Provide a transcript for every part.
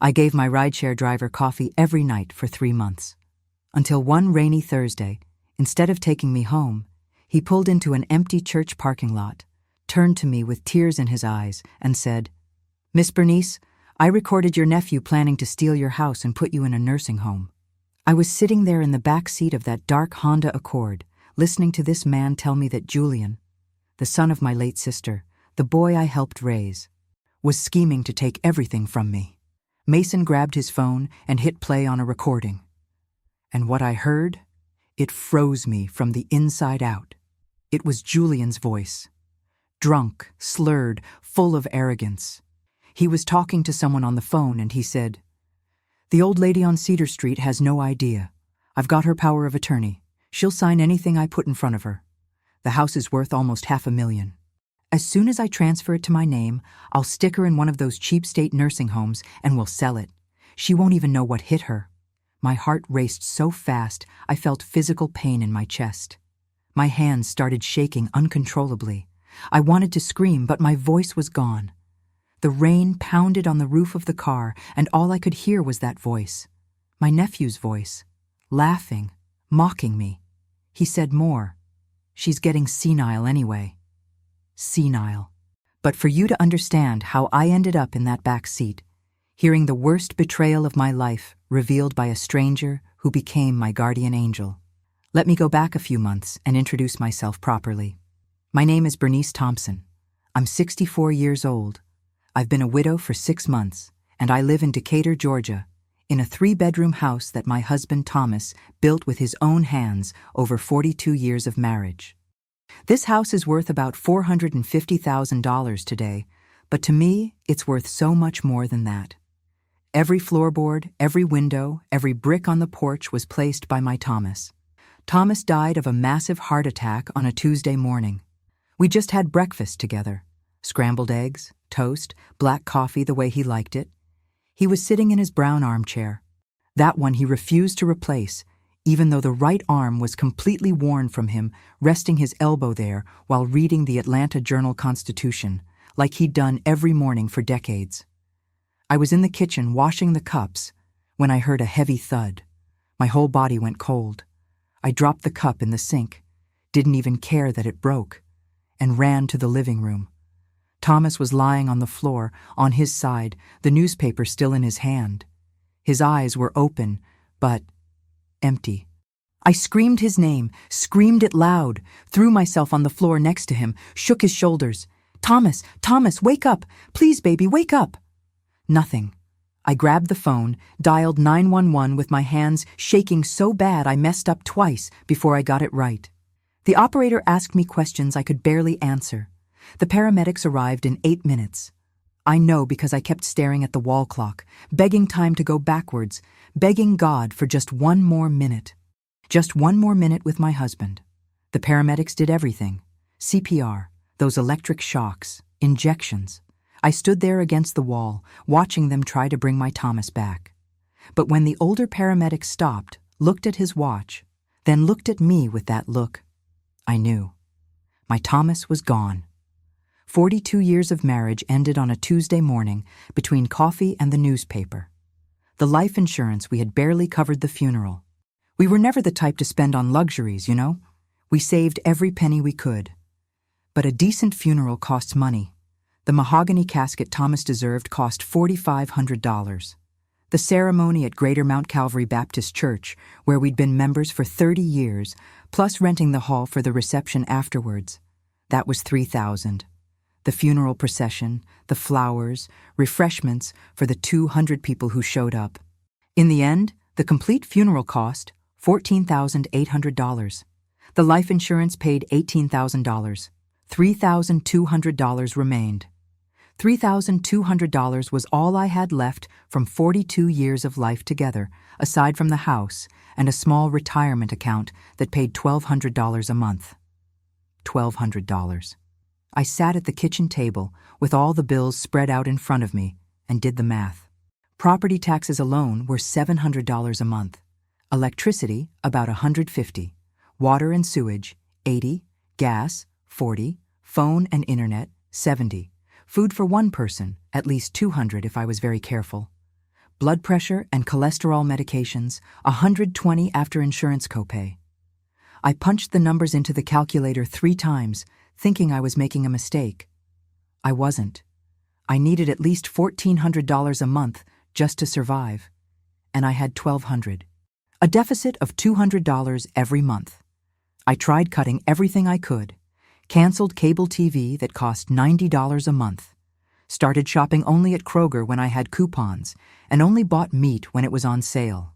I gave my rideshare driver coffee every night for 3 months. Until one rainy Thursday, instead of taking me home, he pulled into an empty church parking lot, turned to me with tears in his eyes, and said, "Miss Bernice, I recorded your nephew planning to steal your house and put you in a nursing home." I was sitting there in the back seat of that dark Honda Accord, listening to this man tell me that Julian, the son of my late sister, the boy I helped raise, was scheming to take everything from me. Mason grabbed his phone and hit play on a recording. And what I heard, it froze me from the inside out. It was Julian's voice. Drunk, slurred, full of arrogance. He was talking to someone on the phone and he said, "The old lady on Cedar Street has no idea. I've got her power of attorney. She'll sign anything I put in front of her. The house is worth almost $500,000. As soon as I transfer it to my name, I'll stick her in one of those cheap state nursing homes and we'll sell it. She won't even know what hit her." My heart raced so fast, I felt physical pain in my chest. My hands started shaking uncontrollably. I wanted to scream, but my voice was gone. The rain pounded on the roof of the car, and all I could hear was that voice. My nephew's voice. Laughing, mocking me. He said more. "She's getting senile anyway." Senile. But for you to understand how I ended up in that back seat, hearing the worst betrayal of my life revealed by a stranger who became my guardian angel, let me go back a few months and introduce myself properly. My name is Bernice Thompson. I'm 64 years old. I've been a widow for 6 months, and I live in Decatur, Georgia, in a 3-bedroom house that my husband Thomas built with his own hands over 42 years of marriage. This house is worth about $450,000 today, but to me, it's worth so much more than that. Every floorboard, every window, every brick on the porch was placed by my Thomas. Thomas died of a massive heart attack on a Tuesday morning. We just had breakfast together. Scrambled eggs, toast, black coffee the way he liked it. He was sitting in his brown armchair. That one he refused to replace, even though the right arm was completely worn from him, resting his elbow there while reading the Atlanta Journal-Constitution, like he'd done every morning for decades. I was in the kitchen washing the cups when I heard a heavy thud. My whole body went cold. I dropped the cup in the sink, didn't even care that it broke, and ran to the living room. Thomas was lying on the floor, on his side, the newspaper still in his hand. His eyes were open, but empty. I screamed his name, screamed it loud, threw myself on the floor next to him, shook his shoulders. "Thomas, Thomas, wake up! Please, baby, wake up!" Nothing. I grabbed the phone, dialed 911 with my hands shaking so bad I messed up twice before I got it right. The operator asked me questions I could barely answer. The paramedics arrived in 8 minutes. I know because I kept staring at the wall clock, begging time to go backwards, begging God for just one more minute. Just one more minute with my husband. The paramedics did everything. CPR, those electric shocks, injections. I stood there against the wall, watching them try to bring my Thomas back. But when the older paramedic stopped, looked at his watch, then looked at me with that look, I knew. My Thomas was gone. 42 years of marriage ended on a Tuesday morning between coffee and the newspaper. The life insurance we had barely covered the funeral. We were never the type to spend on luxuries, you know? We saved every penny we could. But a decent funeral costs money. The mahogany casket Thomas deserved cost $4,500. The ceremony at Greater Mount Calvary Baptist Church, where we'd been members for 30 years, plus renting the hall for the reception afterwards, that was $3,000. The funeral procession, the flowers, refreshments for the 200 people who showed up. In the end, the complete funeral cost $14,800. The life insurance paid $18,000. $3,200 remained. $3,200 was all I had left from 42 years of life together, aside from the house and a small retirement account that paid $1,200 a month. $1,200. I sat at the kitchen table with all the bills spread out in front of me and did the math. Property taxes alone were $700 a month. Electricity, about $150. Water and sewage, $80. Gas, $40. Phone and internet, $70. Food for one person, at least $200 if I was very careful. blood pressure and cholesterol medications, $120 after insurance copay. I punched the numbers into the calculator 3 times, thinking I was making a mistake. I wasn't. I needed at least $1,400 a month just to survive, and I had $1,200. A deficit of $200 every month. I tried cutting everything I could, canceled cable TV that cost $90 a month, started shopping only at Kroger when I had coupons, and only bought meat when it was on sale.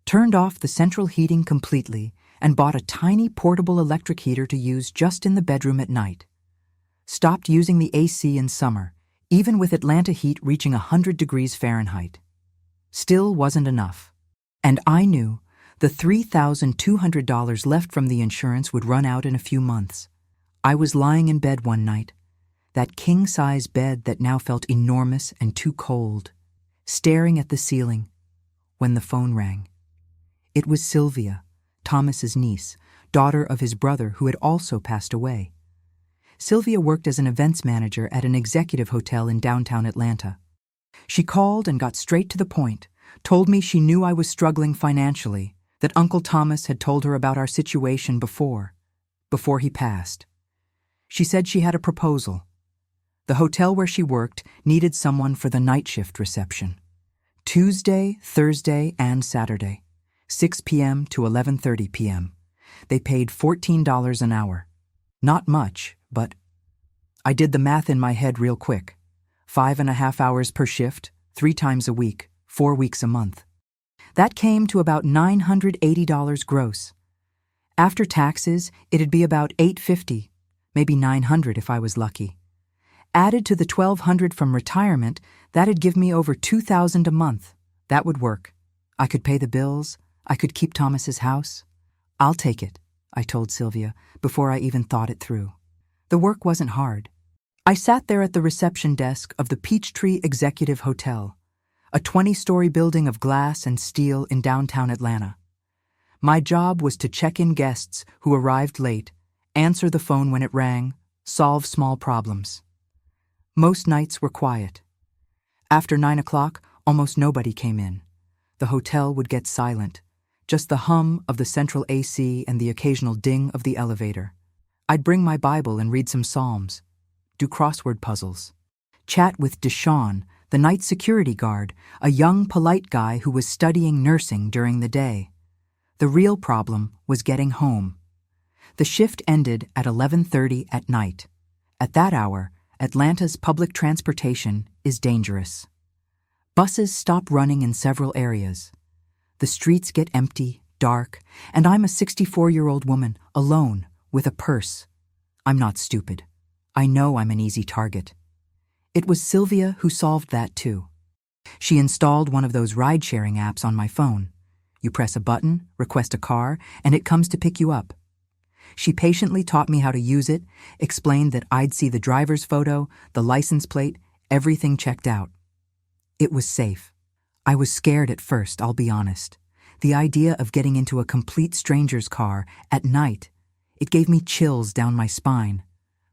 Turned off the central heating completely and bought a tiny portable electric heater to use just in the bedroom at night. Stopped using the AC in summer, even with Atlanta heat reaching 100 degrees Fahrenheit. Still wasn't enough. And I knew the $3,200 left from the insurance would run out in a few months. I was lying in bed one night, that king-size bed that now felt enormous and too cold, staring at the ceiling, when the phone rang. It was Sylvia, Thomas's niece, daughter of his brother who had also passed away. Sylvia worked as an events manager at an executive hotel in downtown Atlanta. She called and got straight to the point, told me she knew I was struggling financially, that Uncle Thomas had told her about our situation before he passed. She said she had a proposal. The hotel where she worked needed someone for the night shift reception. Tuesday, Thursday, and Saturday, 6 p.m. to 11:30 p.m. They paid $14 an hour. Not much, but I did the math in my head real quick. 5.5 hours per shift, 3 times a week, 4 weeks a month. That came to about $980 gross. After taxes, it'd be about $850, maybe $900 if I was lucky. Added to the $1,200 from retirement, that'd give me over $2,000 a month. That would work. I could pay the bills. I could keep Thomas's house. I'll take it, I told Sylvia, before I even thought it through. The work wasn't hard. I sat there at the reception desk of the Peachtree Executive Hotel, a 20-story building of glass and steel in downtown Atlanta. My job was to check in guests who arrived late, answer the phone when it rang, solve small problems. Most nights were quiet. After 9 o'clock, almost nobody came in. The hotel would get silent, just the hum of the central AC and the occasional ding of the elevator. I'd bring my Bible and read some Psalms, do crossword puzzles, chat with Deshaun, the night security guard, a young, polite guy who was studying nursing during the day. The real problem was getting home. The shift ended at 11:30 at night. At that hour, Atlanta's public transportation is dangerous. Buses stop running in several areas. The streets get empty, dark, and I'm a 64-year-old woman, alone, with a purse. I'm not stupid. I know I'm an easy target. It was Sylvia who solved that too. She installed one of those ride-sharing apps on my phone. You press a button, request a car, and it comes to pick you up. She patiently taught me how to use it, explained that I'd see the driver's photo, the license plate, everything checked out. It was safe. I was scared at first, I'll be honest. The idea of getting into a complete stranger's car at night, it gave me chills down my spine.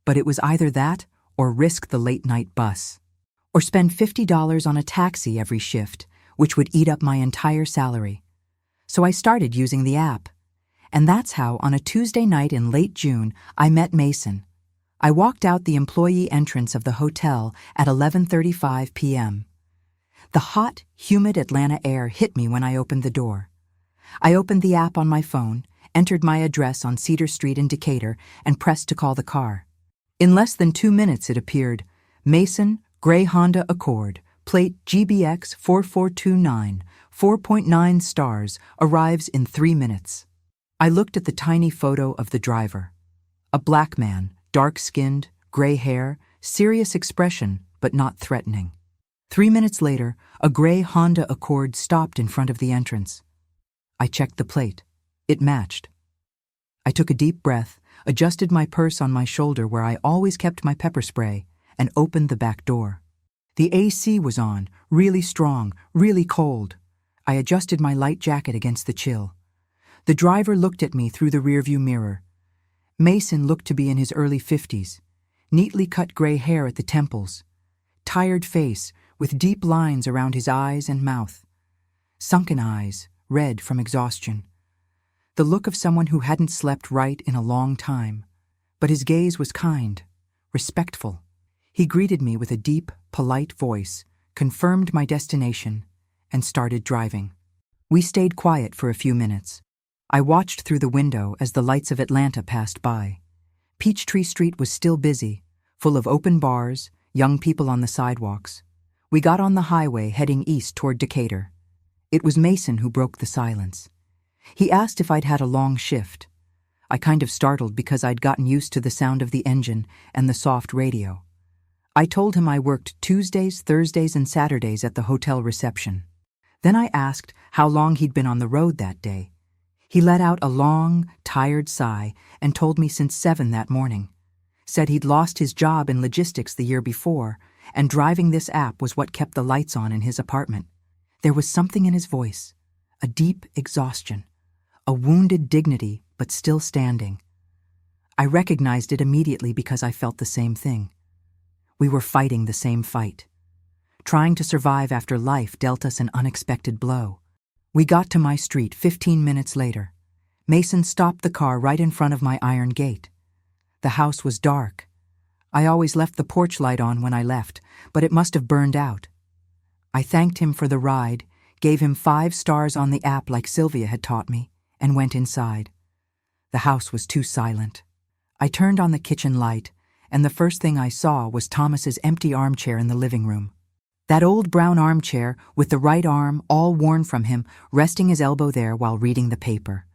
But it was either that or risk the late-night bus. Or spend $50 on a taxi every shift, which would eat up my entire salary. So I started using the app. And that's how, on a Tuesday night in late June, I met Mason. I walked out the employee entrance of the hotel at 11:35 p.m. The hot, humid Atlanta air hit me when I opened the door. I opened the app on my phone, entered my address on Cedar Street in Decatur, and pressed to call the car. In less than 2 minutes it appeared, Mason, gray Honda Accord, plate GBX 4429, 4.9 stars, arrives in 3 minutes. I looked at the tiny photo of the driver. A black man, dark-skinned, gray hair, serious expression, but not threatening. 3 minutes later, a gray Honda Accord stopped in front of the entrance. I checked the plate. It matched. I took a deep breath, adjusted my purse on my shoulder where I always kept my pepper spray, and opened the back door. The AC was on, really strong, really cold. I adjusted my light jacket against the chill. The driver looked at me through the rearview mirror. Mason looked to be in his early 50s, neatly cut gray hair at the temples, tired face with deep lines around his eyes and mouth, sunken eyes, red from exhaustion. The look of someone who hadn't slept right in a long time. But his gaze was kind, respectful. He greeted me with a deep, polite voice, confirmed my destination, and started driving. We stayed quiet for a few minutes. I watched through the window as the lights of Atlanta passed by. Peachtree Street was still busy, full of open bars, young people on the sidewalks. We got on the highway heading east toward Decatur. It was Mason who broke the silence. He asked if I'd had a long shift. I kind of startled because I'd gotten used to the sound of the engine and the soft radio. I told him I worked Tuesdays, Thursdays, and Saturdays at the hotel reception. Then I asked how long he'd been on the road that day. He let out a long, tired sigh and told me since 7 that morning. Said he'd lost his job in logistics the year before, and driving this app was what kept the lights on in his apartment. There was something in his voice, a deep exhaustion, a wounded dignity but still standing. I recognized it immediately because I felt the same thing. We were fighting the same fight, trying to survive after life dealt us an unexpected blow. We got to my street 15 minutes later. Mason stopped the car right in front of my iron gate. The house was dark. I always left the porch light on when I left, but it must have burned out. I thanked him for the ride, gave him 5 stars on the app like Sylvia had taught me, and went inside. The house was too silent. I turned on the kitchen light, and the first thing I saw was Thomas's empty armchair in the living room. That old brown armchair, with the right arm all worn from him, resting his elbow there while reading the paper.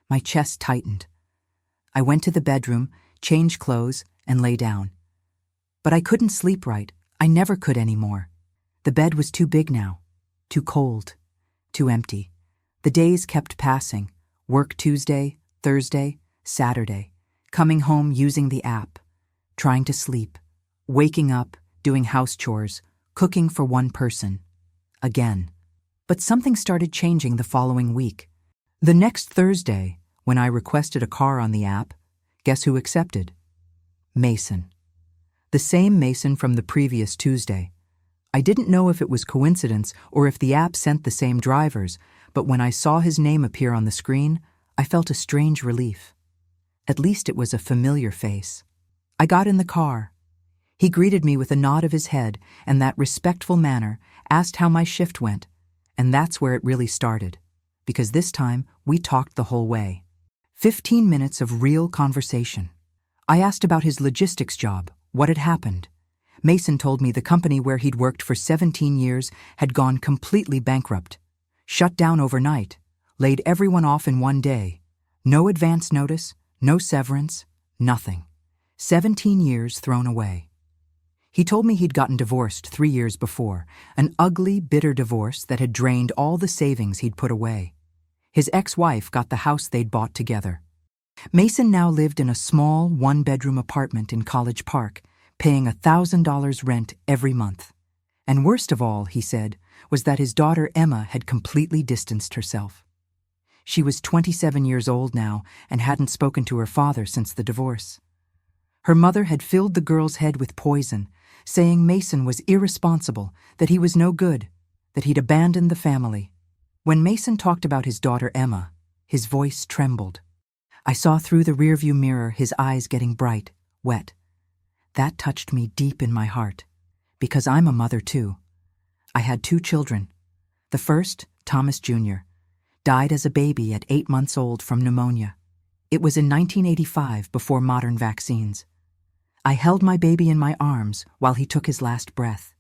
My chest tightened. I went to the bedroom, changed clothes, and lay down. But I couldn't sleep right. I never could anymore. The bed was too big now, too cold, too empty. The days kept passing. Work Tuesday, Thursday, Saturday. Coming home using the app. Trying to sleep. Waking up, doing house chores. Cooking for one person. Again. But something started changing the following week. The next Thursday, when I requested a car on the app, guess who accepted? Mason. The same Mason from the previous Tuesday. I didn't know if it was coincidence or if the app sent the same drivers, but when I saw his name appear on the screen, I felt a strange relief. At least it was a familiar face. I got in the car. He greeted me with a nod of his head and that respectful manner, asked how my shift went, and that's where it really started, because this time we talked the whole way. 15 minutes of real conversation. I asked about his logistics job, what had happened. Mason told me the company where he'd worked for 17 years had gone completely bankrupt, shut down overnight, laid everyone off in one day. No advance notice, no severance, nothing. 17 years thrown away. He told me he'd gotten divorced 3 years before, an ugly, bitter divorce that had drained all the savings he'd put away. His ex-wife got the house they'd bought together. Mason now lived in a small, 1-bedroom apartment in College Park, paying $1,000 rent every month. And worst of all, he said, was that his daughter Emma had completely distanced herself. She was 27 years old now and hadn't spoken to her father since the divorce. Her mother had filled the girl's head with poison, saying Mason was irresponsible, that he was no good, that he'd abandoned the family. When Mason talked about his daughter Emma, his voice trembled. I saw through the rearview mirror his eyes getting bright, wet. That touched me deep in my heart, because I'm a mother too. I had 2 children. The first, Thomas Jr., died as a baby at 8 months old from pneumonia. It was in 1985 before modern vaccines. I held my baby in my arms while he took his last breath.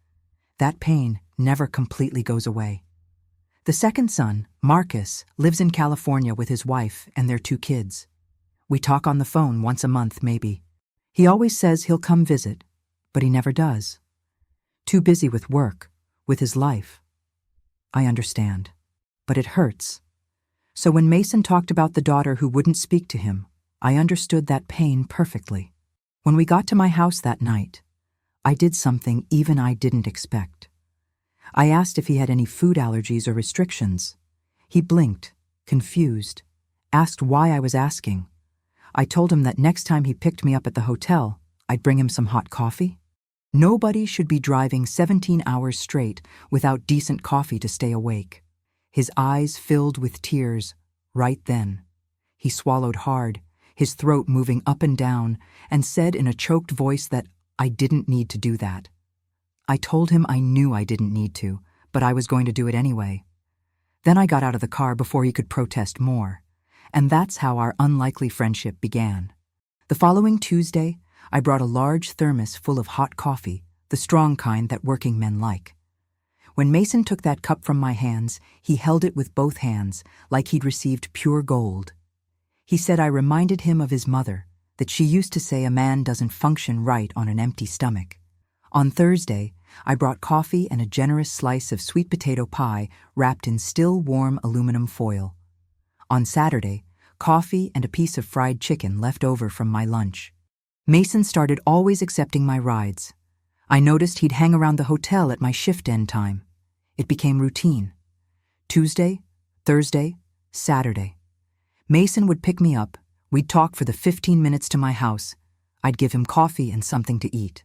That pain never completely goes away. The second son, Marcus, lives in California with his wife and their 2 kids. We talk on the phone once a month, maybe. He always says he'll come visit, but he never does. Too busy with work, with his life. I understand, but it hurts. So when Mason talked about the daughter who wouldn't speak to him, I understood that pain perfectly. When we got to my house that night, I did something even I didn't expect. I asked if he had any food allergies or restrictions. He blinked, confused, asked why I was asking. I told him that next time he picked me up at the hotel, I'd bring him some hot coffee. Nobody should be driving 17 hours straight without decent coffee to stay awake. His eyes filled with tears right then. He swallowed hard, his throat moving up and down, and said in a choked voice that I didn't need to do that. I told him I knew I didn't need to, but I was going to do it anyway. Then I got out of the car before he could protest more, and that's how our unlikely friendship began. The following Tuesday, I brought a large thermos full of hot coffee, the strong kind that working men like. When Mason took that cup from my hands, he held it with both hands, like he'd received pure gold. He said I reminded him of his mother, that she used to say a man doesn't function right on an empty stomach. On Thursday, I brought coffee and a generous slice of sweet potato pie wrapped in still warm aluminum foil. On Saturday, coffee and a piece of fried chicken left over from my lunch. Mason started always accepting my rides. I noticed he'd hang around the hotel at my shift end time. It became routine. Tuesday, Thursday, Saturday. Mason would pick me up. We'd talk for the 15 minutes to my house. I'd give him coffee and something to eat.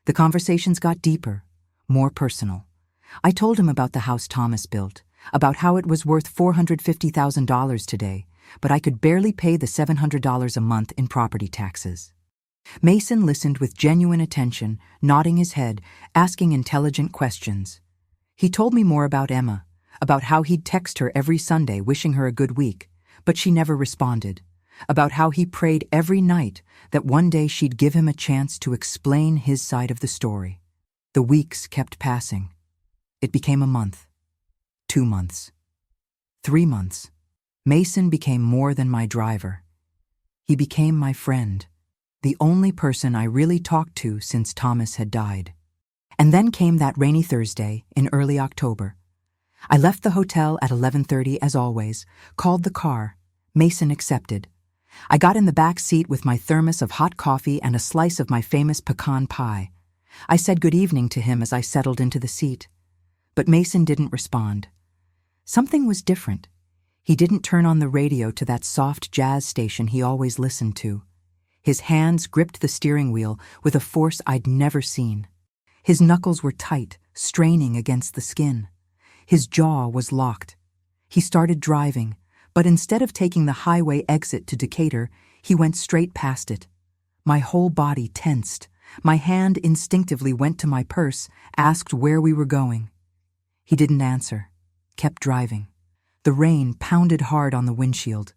The conversations got deeper, more personal. I told him about the house Thomas built, about how it was worth $450,000 today, but I could barely pay the $700 a month in property taxes. Mason listened with genuine attention, nodding his head, asking intelligent questions. He told me more about Emma, about how he'd text her every Sunday wishing her a good week, but she never responded, about how he prayed every night that one day she'd give him a chance to explain his side of the story. The weeks kept passing. It became a month, 2 months, 3 months. Mason became more than my driver. He became my friend, the only person I really talked to since Thomas had died. And then came that rainy Thursday in early October. I left the hotel at 11:30 as always, called the car. Mason accepted. I got in the back seat with my thermos of hot coffee and a slice of my famous pecan pie. I said good evening to him as I settled into the seat. But Mason didn't respond. Something was different. He didn't turn on the radio to that soft jazz station he always listened to. His hands gripped the steering wheel with a force I'd never seen. His knuckles were tight, straining against the skin. His jaw was locked. He started driving, but instead of taking the highway exit to Decatur, he went straight past it. My whole body tensed. My hand instinctively went to my purse, asked where we were going. He didn't answer, kept driving. The rain pounded hard on the windshield.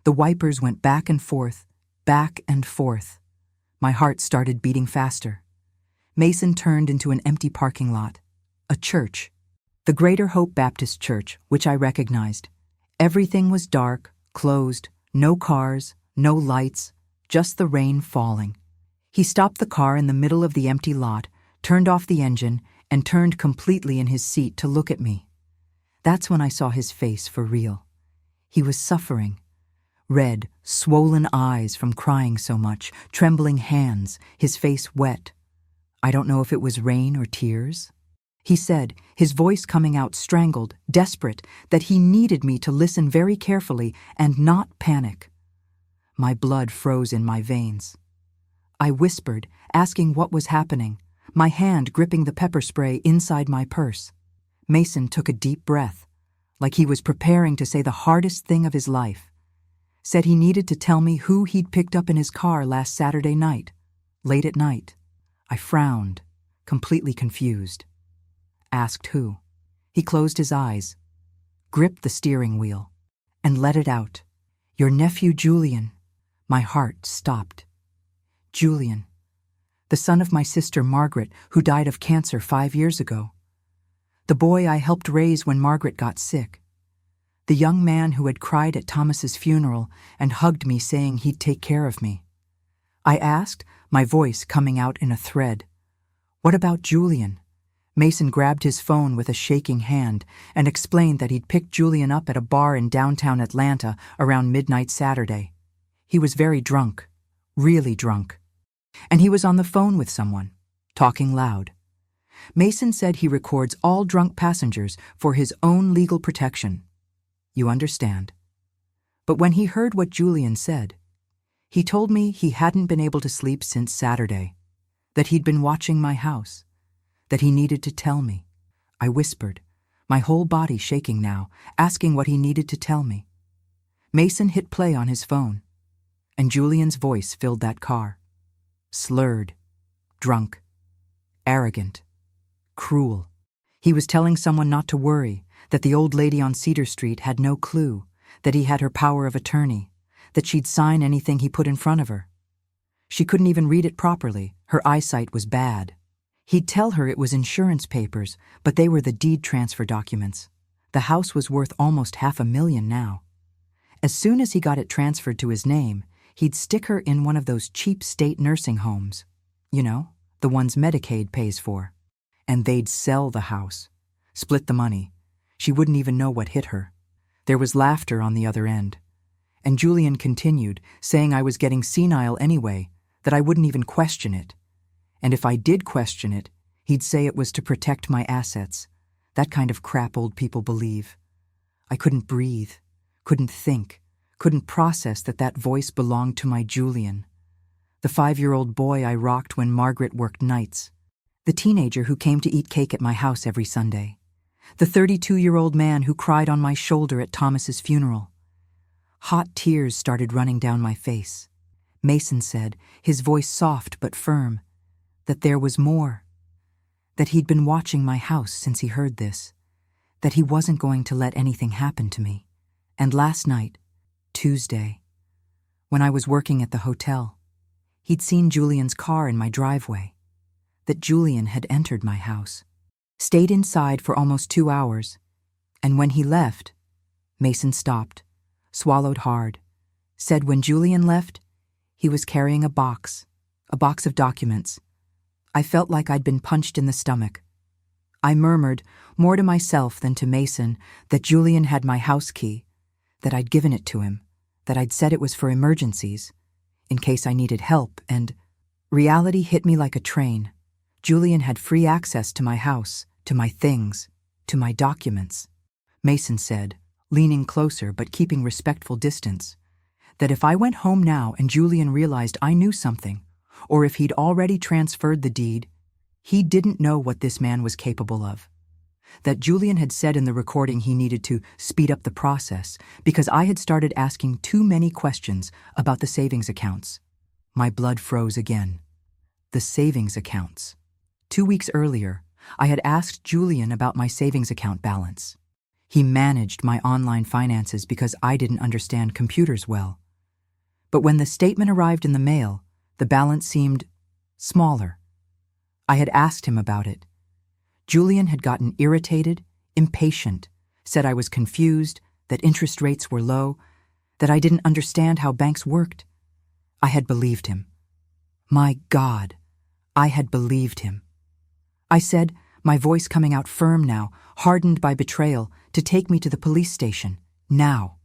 The wipers went back and forth, back and forth. My heart started beating faster. Mason turned into an empty parking lot. A church. The Greater Hope Baptist Church, which I recognized. Everything was dark, closed, no cars, no lights, just the rain falling. He stopped the car in the middle of the empty lot, turned off the engine, and turned completely in his seat to look at me. That's when I saw his face for real. He was suffering. Red, swollen eyes from crying so much, trembling hands, his face wet. I don't know if it was rain or tears. He said, his voice coming out strangled, desperate, that he needed me to listen very carefully and not panic. My blood froze in my veins. I whispered, asking what was happening, my hand gripping the pepper spray inside my purse. Mason took a deep breath, like he was preparing to say the hardest thing of his life. Said he needed to tell me who he'd picked up in his car last Saturday night, late at night. I frowned, completely confused. Asked who. He closed his eyes, gripped the steering wheel, and let it out. Your nephew Julian. My heart stopped. Julian, the son of my sister Margaret, who died of cancer 5 years ago. The boy I helped raise when Margaret got sick. The young man who had cried at Thomas's funeral and hugged me saying he'd take care of me. I asked, my voice coming out in a thread. What about Julian? Mason grabbed his phone with a shaking hand and explained that he'd picked Julian up at a bar in downtown Atlanta around midnight Saturday. He was very drunk, really drunk. And he was on the phone with someone, talking loud. Mason said he records all drunk passengers for his own legal protection. You understand. But when he heard what Julian said, he told me he hadn't been able to sleep since Saturday, that he'd been watching my house, that he needed to tell me. I whispered, my whole body shaking now, asking what he needed to tell me. Mason hit play on his phone, and Julian's voice filled that car. Slurred, drunk, arrogant, cruel. He was telling someone not to worry, that the old lady on Cedar Street had no clue, that he had her power of attorney, that she'd sign anything he put in front of her. She couldn't even read it properly. Her eyesight was bad. He'd tell her it was insurance papers, but they were the deed transfer documents. The house was worth almost $500,000 now. As soon as he got it transferred to his name, he'd stick her in one of those cheap state nursing homes. You know, the ones Medicaid pays for. And they'd sell the house, split the money. She wouldn't even know what hit her. There was laughter on the other end. And Julian continued, saying I was getting senile anyway, that I wouldn't even question it. And if I did question it, he'd say it was to protect my assets. That kind of crap old people believe. I couldn't breathe, couldn't think, couldn't process that that voice belonged to my Julian. The 5-year-old boy I rocked when Margaret worked nights. The teenager who came to eat cake at my house every Sunday. The 32-year-old man who cried on my shoulder at Thomas's funeral. Hot tears started running down my face. Mason said, his voice soft but firm, that there was more. That he'd been watching my house since he heard this. That he wasn't going to let anything happen to me. And last night, Tuesday, when I was working at the hotel, he'd seen Julian's car in my driveway. That Julian had entered my house, stayed inside for almost 2 hours, and when he left, Mason stopped, swallowed hard, said when Julian left, he was carrying a box of documents. I felt like I'd been punched in the stomach. I murmured, more to myself than to Mason, that Julian had my house key, that I'd given it to him, that I'd said it was for emergencies, in case I needed help, and reality hit me like a train. Julian had free access to my house, to my things, to my documents. Mason said, leaning closer but keeping respectful distance, that if I went home now and Julian realized I knew something, or if he'd already transferred the deed, he didn't know what this man was capable of. That Julian had said in the recording he needed to speed up the process because I had started asking too many questions about the savings accounts. My blood froze again. The savings accounts. 2 weeks earlier, I had asked Julian about my savings account balance. He managed my online finances because I didn't understand computers well. But when the statement arrived in the mail, the balance seemed smaller. I had asked him about it. Julian had gotten irritated, impatient, said I was confused, that interest rates were low, that I didn't understand how banks worked. I had believed him. My God, I had believed him. I said, my voice coming out firm now, hardened by betrayal, to take me to the police station, now.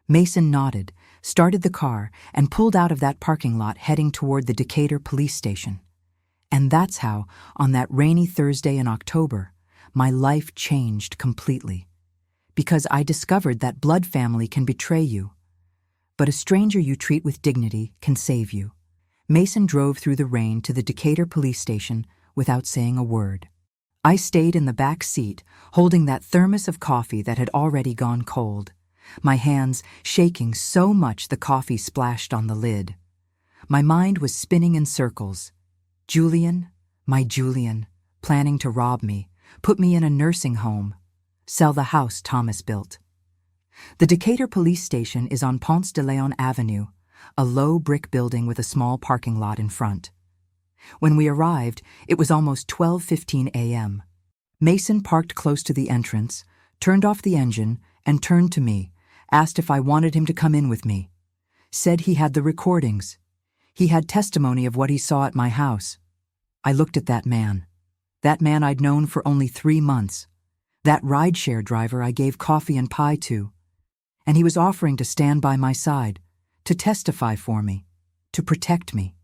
Mason nodded, started the car, and pulled out of that parking lot heading toward the Decatur police station. And that's how, on that rainy Thursday in October, my life changed completely. Because I discovered that blood family can betray you, but a stranger you treat with dignity can save you. Mason drove through the rain to the Decatur police station without saying a word. I stayed in the back seat, holding that thermos of coffee that had already gone cold, my hands shaking so much the coffee splashed on the lid. My mind was spinning in circles. Julian, my Julian, planning to rob me, put me in a nursing home, sell the house Thomas built. The Decatur police station is on Ponce de Leon Avenue, a low brick building with a small parking lot in front. When we arrived, it was almost 12:15 a.m. Mason parked close to the entrance, turned off the engine, and turned to me, asked if I wanted him to come in with me. Said he had the recordings. He had testimony of what he saw at my house. I looked at that man I'd known for only 3 months, that rideshare driver I gave coffee and pie to, and he was offering to stand by my side, to testify for me, to protect me.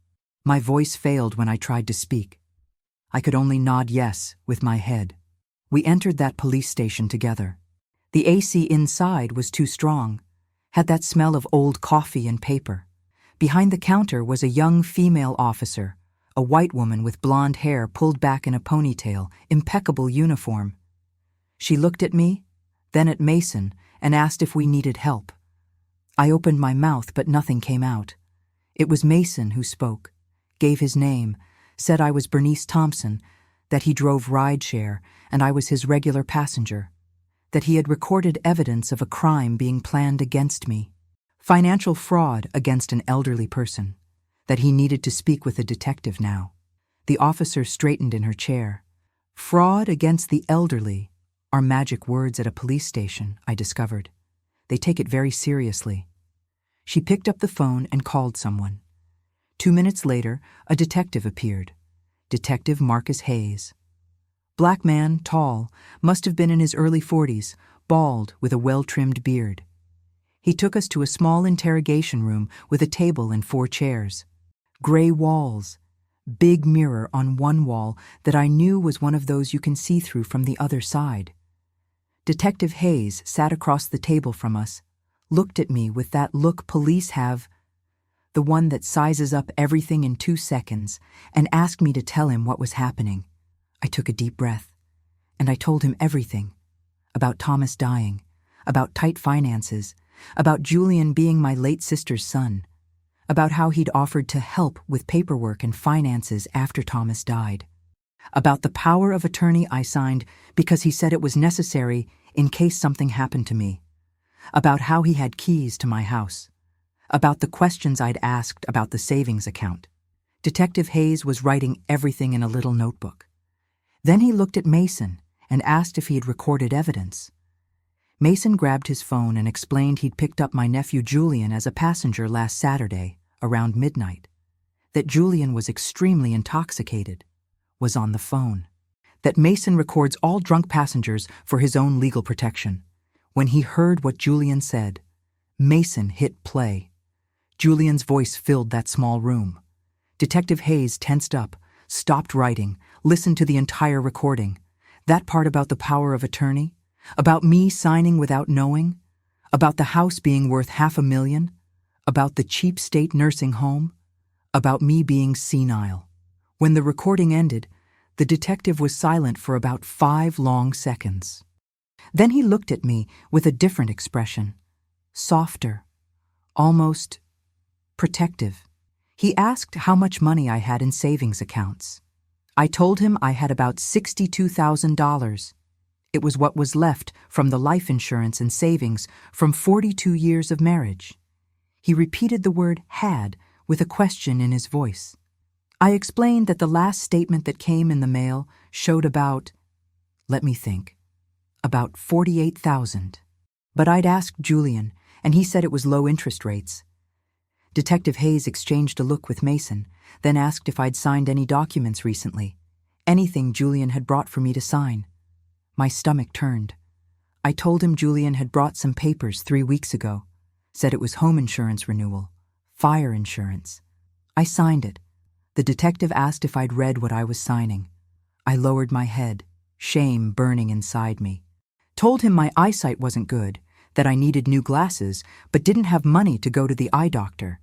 My voice failed when I tried to speak. I could only nod yes with my head. We entered that police station together. The AC inside was too strong, had that smell of old coffee and paper. Behind the counter was a young female officer, a white woman with blonde hair pulled back in a ponytail, impeccable uniform. She looked at me, then at Mason, and asked if we needed help. I opened my mouth, but nothing came out. It was Mason who spoke, gave his name, said I was Bernice Thompson, that he drove rideshare and I was his regular passenger, that he had recorded evidence of a crime being planned against me, financial fraud against an elderly person, that he needed to speak with a detective now. The officer straightened in her chair. Fraud against the elderly are magic words at a police station, I discovered. They take it very seriously. She picked up the phone and called someone. 2 minutes later, a detective appeared. Detective Marcus Hayes. Black man, tall, must have been in his early 40s, bald with a well-trimmed beard. He took us to a small interrogation room with a table and 4 chairs. Gray walls, big mirror on one wall that I knew was one of those you can see through from the other side. Detective Hayes sat across the table from us, looked at me with that look police have, the one that sizes up everything in 2 seconds, and asked me to tell him what was happening. I took a deep breath, and I told him everything. About Thomas dying, about tight finances, about Julian being my late sister's son, about how he'd offered to help with paperwork and finances after Thomas died, about the power of attorney I signed because he said it was necessary in case something happened to me, about how he had keys to my house, about the questions I'd asked about the savings account. Detective Hayes was writing everything in a little notebook. Then he looked at Mason and asked if he had recorded evidence. Mason grabbed his phone and explained he'd picked up my nephew Julian as a passenger last Saturday, around midnight, that Julian was extremely intoxicated, was on the phone, that Mason records all drunk passengers for his own legal protection. When he heard what Julian said, Mason hit play. Julian's voice filled that small room. Detective Hayes tensed up, stopped writing, listened to the entire recording. That part about the power of attorney, about me signing without knowing, about the house being worth $500,000, about the cheap state nursing home, about me being senile. When the recording ended, the detective was silent for about 5 long seconds. Then he looked at me with a different expression, softer, almost protective. He asked how much money I had in savings accounts. I told him I had about $62,000. It was what was left from the life insurance and savings from 42 years of marriage. He repeated the word had with a question in his voice. I explained that the last statement that came in the mail showed about, let me think, about $48,000. But I'd asked Julian, and he said it was low interest rates. Detective Hayes exchanged a look with Mason, then asked if I'd signed any documents recently, anything Julian had brought for me to sign. My stomach turned. I told him Julian had brought some papers 3 weeks ago, said it was home insurance renewal, fire insurance. I signed it. The detective asked if I'd read what I was signing. I lowered my head, shame burning inside me. Told him my eyesight wasn't good, that I needed new glasses, but didn't have money to go to the eye doctor,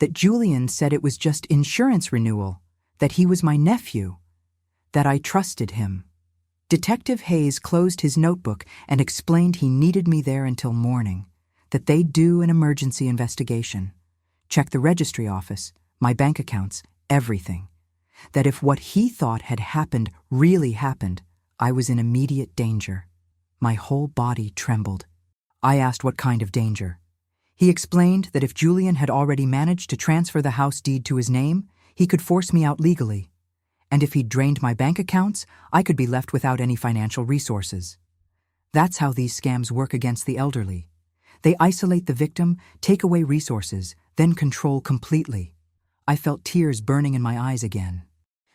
that Julian said it was just insurance renewal, that he was my nephew, that I trusted him. Detective Hayes closed his notebook and explained he needed me there until morning, that they'd do an emergency investigation, check the registry office, my bank accounts, everything, that if what he thought had happened really happened, I was in immediate danger. My whole body trembled. I asked what kind of danger. He explained that if Julian had already managed to transfer the house deed to his name, he could force me out legally. And if he'd drained my bank accounts, I could be left without any financial resources. That's how these scams work against the elderly. They isolate the victim, take away resources, then control completely. I felt tears burning in my eyes again.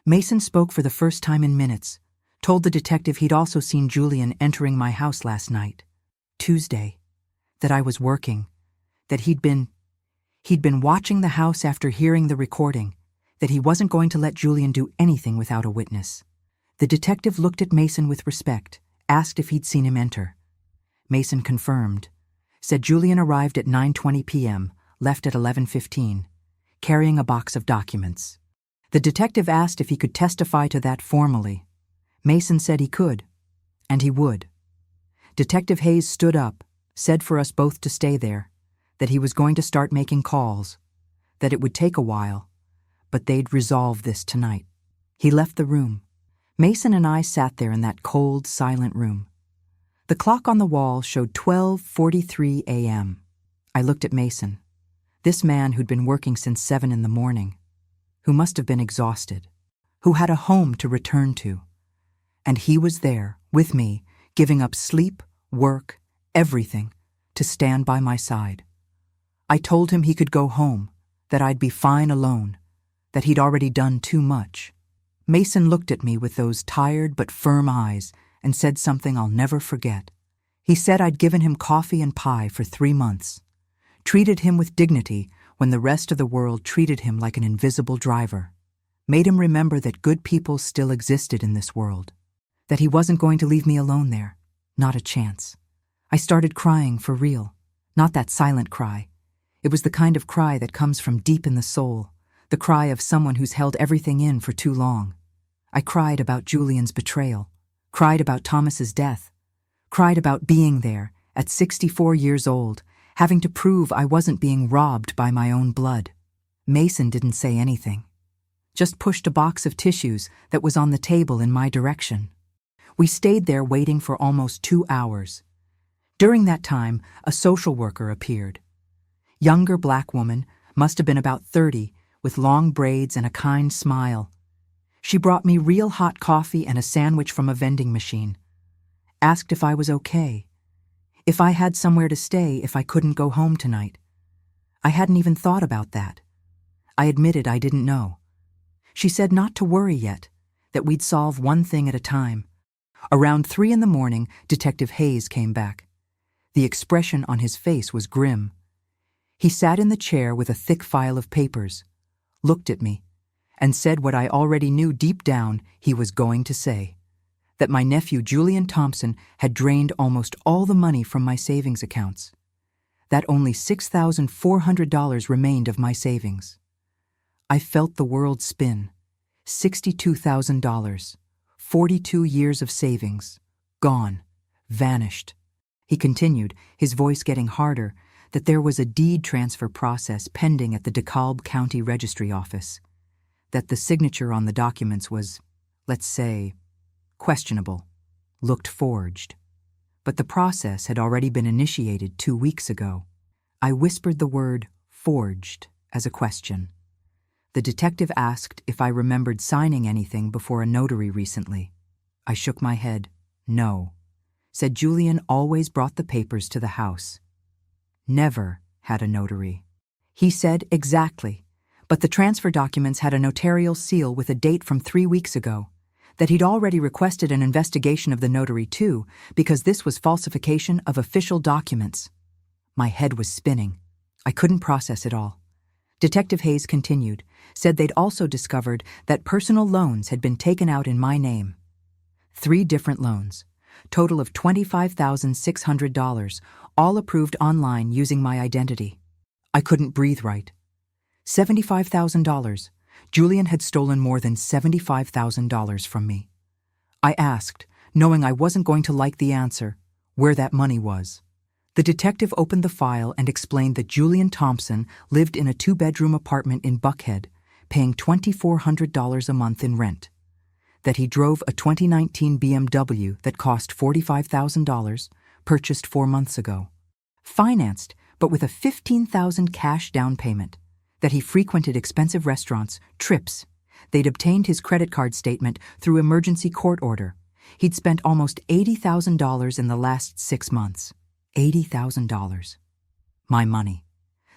Mason spoke for the first time in minutes, told the detective he'd also seen Julian entering my house last night, Tuesday, that I was working, that he'd been watching the house after hearing the recording, that he wasn't going to let Julian do anything without a witness. The detective looked at Mason with respect, asked if he'd seen him enter. Mason confirmed, said Julian arrived at 9:20 p.m., left at 11:15, carrying a box of documents. The detective asked if he could testify to that formally. Mason said he could, and he would. Detective Hayes stood up, said for us both to stay there, that he was going to start making calls, that it would take a while, but they'd resolve this tonight. He left the room. Mason and I sat there in that cold, silent room. The clock on the wall showed 12:43 a.m. I looked at Mason, this man who'd been working since 7 in the morning, who must have been exhausted, who had a home to return to. And he was there, with me, giving up sleep, work, everything, to stand by my side. I told him he could go home, that I'd be fine alone, that he'd already done too much. Mason looked at me with those tired but firm eyes and said something I'll never forget. He said I'd given him coffee and pie for 3 months, treated him with dignity when the rest of the world treated him like an invisible driver, made him remember that good people still existed in this world, that he wasn't going to leave me alone there, not a chance. I started crying for real, not that silent cry. It was the kind of cry that comes from deep in the soul, the cry of someone who's held everything in for too long. I cried about Julian's betrayal, cried about Thomas's death, cried about being there, at 64 years old, having to prove I wasn't being robbed by my own blood. Mason didn't say anything, just pushed a box of tissues that was on the table in my direction. We stayed there waiting for almost 2 hours. During that time, a social worker appeared. Younger black woman, must have been about 30, with long braids and a kind smile. She brought me real hot coffee and a sandwich from a vending machine. Asked if I was okay, if I had somewhere to stay if I couldn't go home tonight. I hadn't even thought about that. I admitted I didn't know. She said not to worry yet, that we'd solve one thing at a time. Around 3 in the morning, Detective Hayes came back. The expression on his face was grim. He sat in the chair with a thick file of papers, looked at me, and said what I already knew deep down he was going to say, that my nephew Julian Thompson had drained almost all the money from my savings accounts, that only $6,400 remained of my savings. I felt the world spin. $62,000, 42 years of savings, gone, vanished. He continued, his voice getting harder, that there was a deed transfer process pending at the DeKalb County Registry Office, that the signature on the documents was, let's say, questionable, looked forged. But the process had already been initiated 2 weeks ago. I whispered the word forged as a question. The detective asked if I remembered signing anything before a notary recently. I shook my head. No. Said Julian always brought the papers to the house. Never had a notary. He said exactly, but the transfer documents had a notarial seal with a date from 3 weeks ago, that he'd already requested an investigation of the notary too, because this was falsification of official documents. My head was spinning. I couldn't process it all. Detective Hayes continued, said they'd also discovered that personal loans had been taken out in my name. 3 different loans, total of $25,600, all approved online using my identity. I couldn't breathe right. $75,000. Julian had stolen more than $75,000 from me. I asked, knowing I wasn't going to like the answer, where that money was. The detective opened the file and explained that Julian Thompson lived in a 2-bedroom apartment in Buckhead, paying $2,400 a month in rent. That he drove a 2019 BMW that cost $45,000, purchased 4 months ago. Financed, but with a $15,000 cash down payment. That he frequented expensive restaurants, trips. They'd obtained his credit card statement through emergency court order. He'd spent almost $80,000 in the last 6 months. $80,000. My money.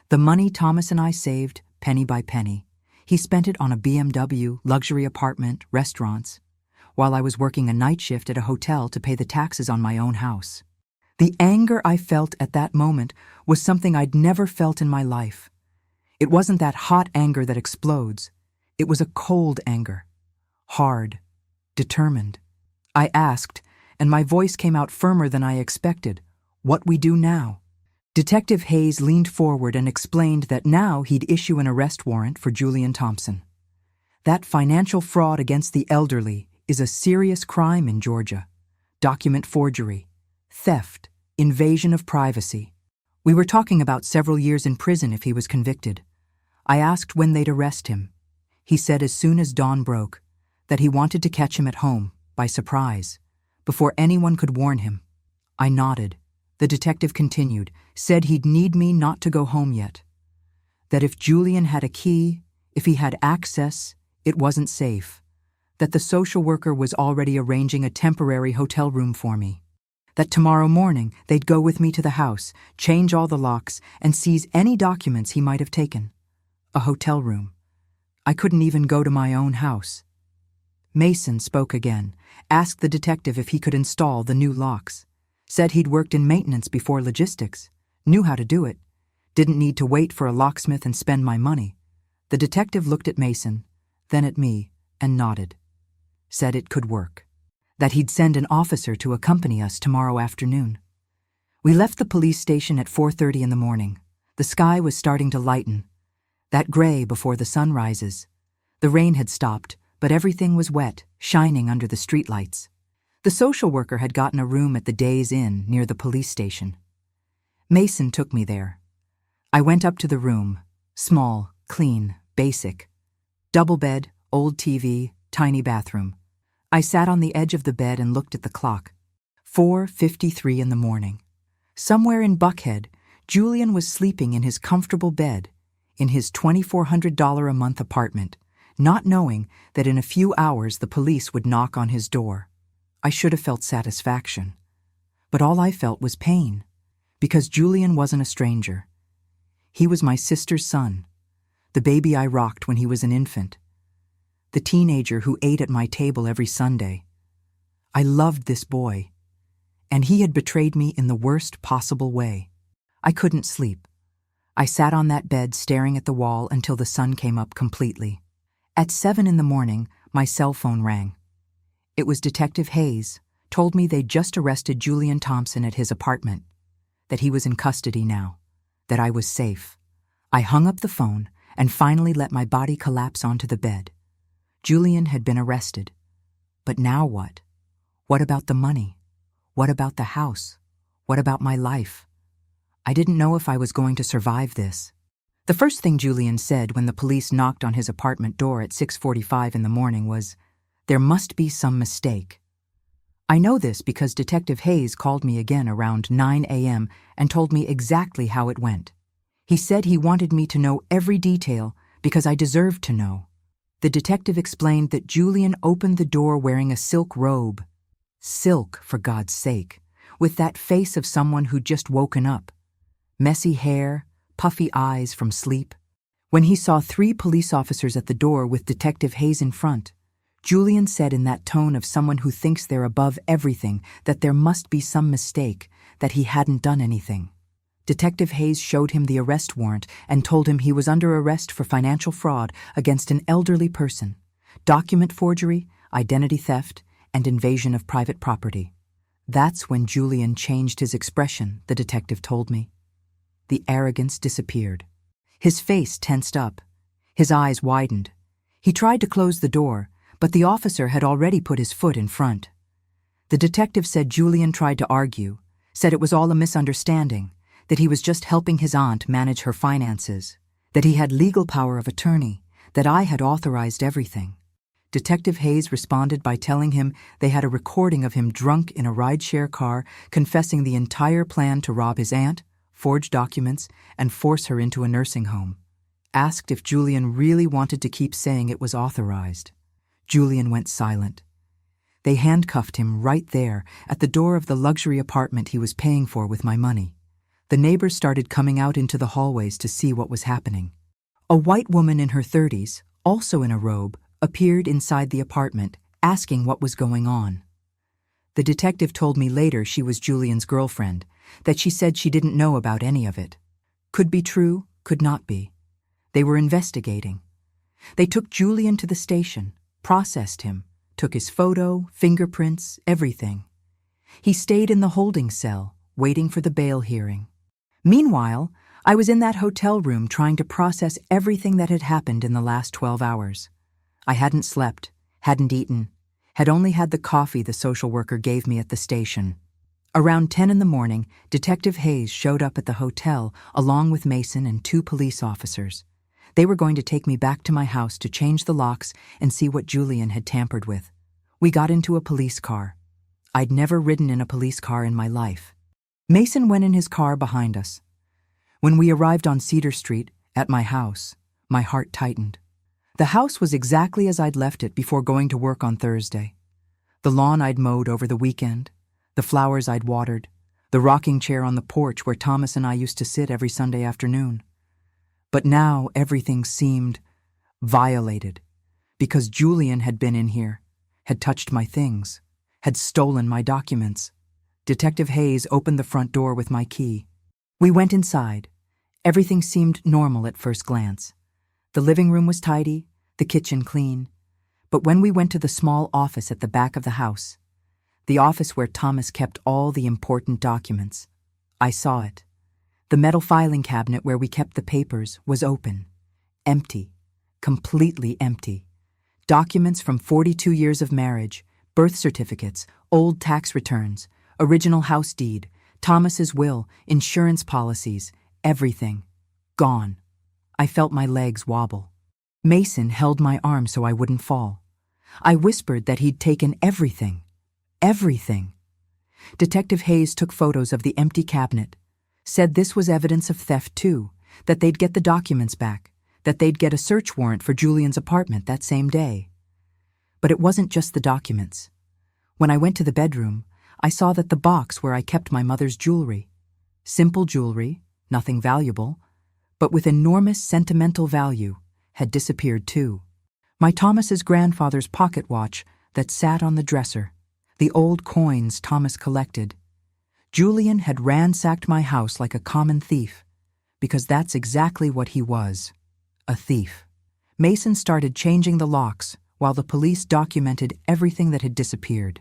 The money Thomas and I saved, penny by penny. He spent it on a BMW, luxury apartment, restaurants, while I was working a night shift at a hotel to pay the taxes on my own house. The anger I felt at that moment was something I'd never felt in my life. It wasn't that hot anger that explodes. It was a cold anger. Hard. Determined. I asked, and my voice came out firmer than I expected, what we do now. Detective Hayes leaned forward and explained that now he'd issue an arrest warrant for Julian Thompson. That financial fraud against the elderly is a serious crime in Georgia. Document forgery, theft, invasion of privacy. We were talking about several years in prison if he was convicted. I asked when they'd arrest him. He said as soon as dawn broke, that he wanted to catch him at home, by surprise, before anyone could warn him. I nodded. The detective continued, said he'd need me not to go home yet. That if Julian had a key, if he had access, it wasn't safe. That the social worker was already arranging a temporary hotel room for me. That tomorrow morning they'd go with me to the house, change all the locks, and seize any documents he might have taken. A hotel room. I couldn't even go to my own house. Mason spoke again, asked the detective if he could install the new locks. Said he'd worked in maintenance before logistics, knew how to do it, didn't need to wait for a locksmith and spend my money. The detective looked at Mason, then at me, and nodded. Said it could work. That he'd send an officer to accompany us tomorrow afternoon. We left the police station at 4:30 in the morning. The sky was starting to lighten. That gray before the sun rises. The rain had stopped, but everything was wet, shining under the streetlights. The social worker had gotten a room at the Days Inn near the police station. Mason took me there. I went up to the room, small, clean, basic. Double bed, old TV, tiny bathroom. I sat on the edge of the bed and looked at the clock. 4:53 in the morning. Somewhere in Buckhead, Julian was sleeping in his comfortable bed, in his $2,400 a month apartment, not knowing that in a few hours the police would knock on his door. I should have felt satisfaction. But all I felt was pain, because Julian wasn't a stranger. He was my sister's son, the baby I rocked when he was an infant, the teenager who ate at my table every Sunday. I loved this boy, and he had betrayed me in the worst possible way. I couldn't sleep. I sat on that bed staring at the wall until the sun came up completely. At 7 in the morning, my cell phone rang. It was Detective Hayes, told me they'd just arrested Julian Thompson at his apartment, that he was in custody now, that I was safe. I hung up the phone and finally let my body collapse onto the bed. Julian had been arrested. But now what? What about the money? What about the house? What about my life? I didn't know if I was going to survive this. The first thing Julian said when the police knocked on his apartment door at 6:45 in the morning was, "There must be some mistake." I know this because Detective Hayes called me again around 9 a.m. and told me exactly how it went. He said he wanted me to know every detail because I deserved to know. The detective explained that Julian opened the door wearing a silk robe. Silk, for God's sake, with that face of someone who'd just woken up. Messy hair, puffy eyes from sleep. When he saw 3 police officers at the door with Detective Hayes in front, Julian said in that tone of someone who thinks they're above everything that there must be some mistake, that he hadn't done anything. Detective Hayes showed him the arrest warrant and told him he was under arrest for financial fraud against an elderly person, document forgery, identity theft, and invasion of private property. That's when Julian changed his expression, the detective told me. The arrogance disappeared. His face tensed up. His eyes widened. He tried to close the door, but the officer had already put his foot in front. The detective said Julian tried to argue, said it was all a misunderstanding, that he was just helping his aunt manage her finances, that he had legal power of attorney, that I had authorized everything. Detective Hayes responded by telling him they had a recording of him drunk in a rideshare car confessing the entire plan to rob his aunt, forge documents, and force her into a nursing home. Asked if Julian really wanted to keep saying it was authorized. Julian went silent. They handcuffed him right there at the door of the luxury apartment he was paying for with my money. The neighbors started coming out into the hallways to see what was happening. A white woman in her 30s, also in a robe, appeared inside the apartment, asking what was going on. The detective told me later she was Julian's girlfriend, that she said she didn't know about any of it. Could be true, could not be. They were investigating. They took Julian to the station, processed him, took his photo, fingerprints, everything. He stayed in the holding cell, waiting for the bail hearing. Meanwhile, I was in that hotel room trying to process everything that had happened in the last 12 hours. I hadn't slept, hadn't eaten, had only had the coffee the social worker gave me at the station. Around 10 in the morning, Detective Hayes showed up at the hotel along with Mason and 2 police officers. They were going to take me back to my house to change the locks and see what Julian had tampered with. We got into a police car. I'd never ridden in a police car in my life. Mason went in his car behind us. When we arrived on Cedar Street, at my house, my heart tightened. The house was exactly as I'd left it before going to work on Thursday. The lawn I'd mowed over the weekend, the flowers I'd watered, the rocking chair on the porch where Thomas and I used to sit every Sunday afternoon. But now everything seemed violated, because Julian had been in here, had touched my things, had stolen my documents. Detective Hayes opened the front door with my key. We went inside. Everything seemed normal at first glance. The living room was tidy, the kitchen clean. But when we went to the small office at the back of the house, the office where Thomas kept all the important documents, I saw it. The metal filing cabinet where we kept the papers was open, empty, completely empty. Documents from 42 years of marriage, birth certificates, old tax returns, original house deed, Thomas's will, insurance policies, everything. Gone. I felt my legs wobble. Mason held my arm so I wouldn't fall. I whispered that he'd taken everything. Everything. Detective Hayes took photos of the empty cabinet, said this was evidence of theft too, that they'd get the documents back, that they'd get a search warrant for Julian's apartment that same day. But it wasn't just the documents. When I went to the bedroom, I saw that the box where I kept my mother's jewelry, simple jewelry, nothing valuable, but with enormous sentimental value, had disappeared too. My Thomas's grandfather's pocket watch that sat on the dresser, the old coins Thomas collected. Julian had ransacked my house like a common thief, because that's exactly what he was, a thief. Mason started changing the locks while the police documented everything that had disappeared.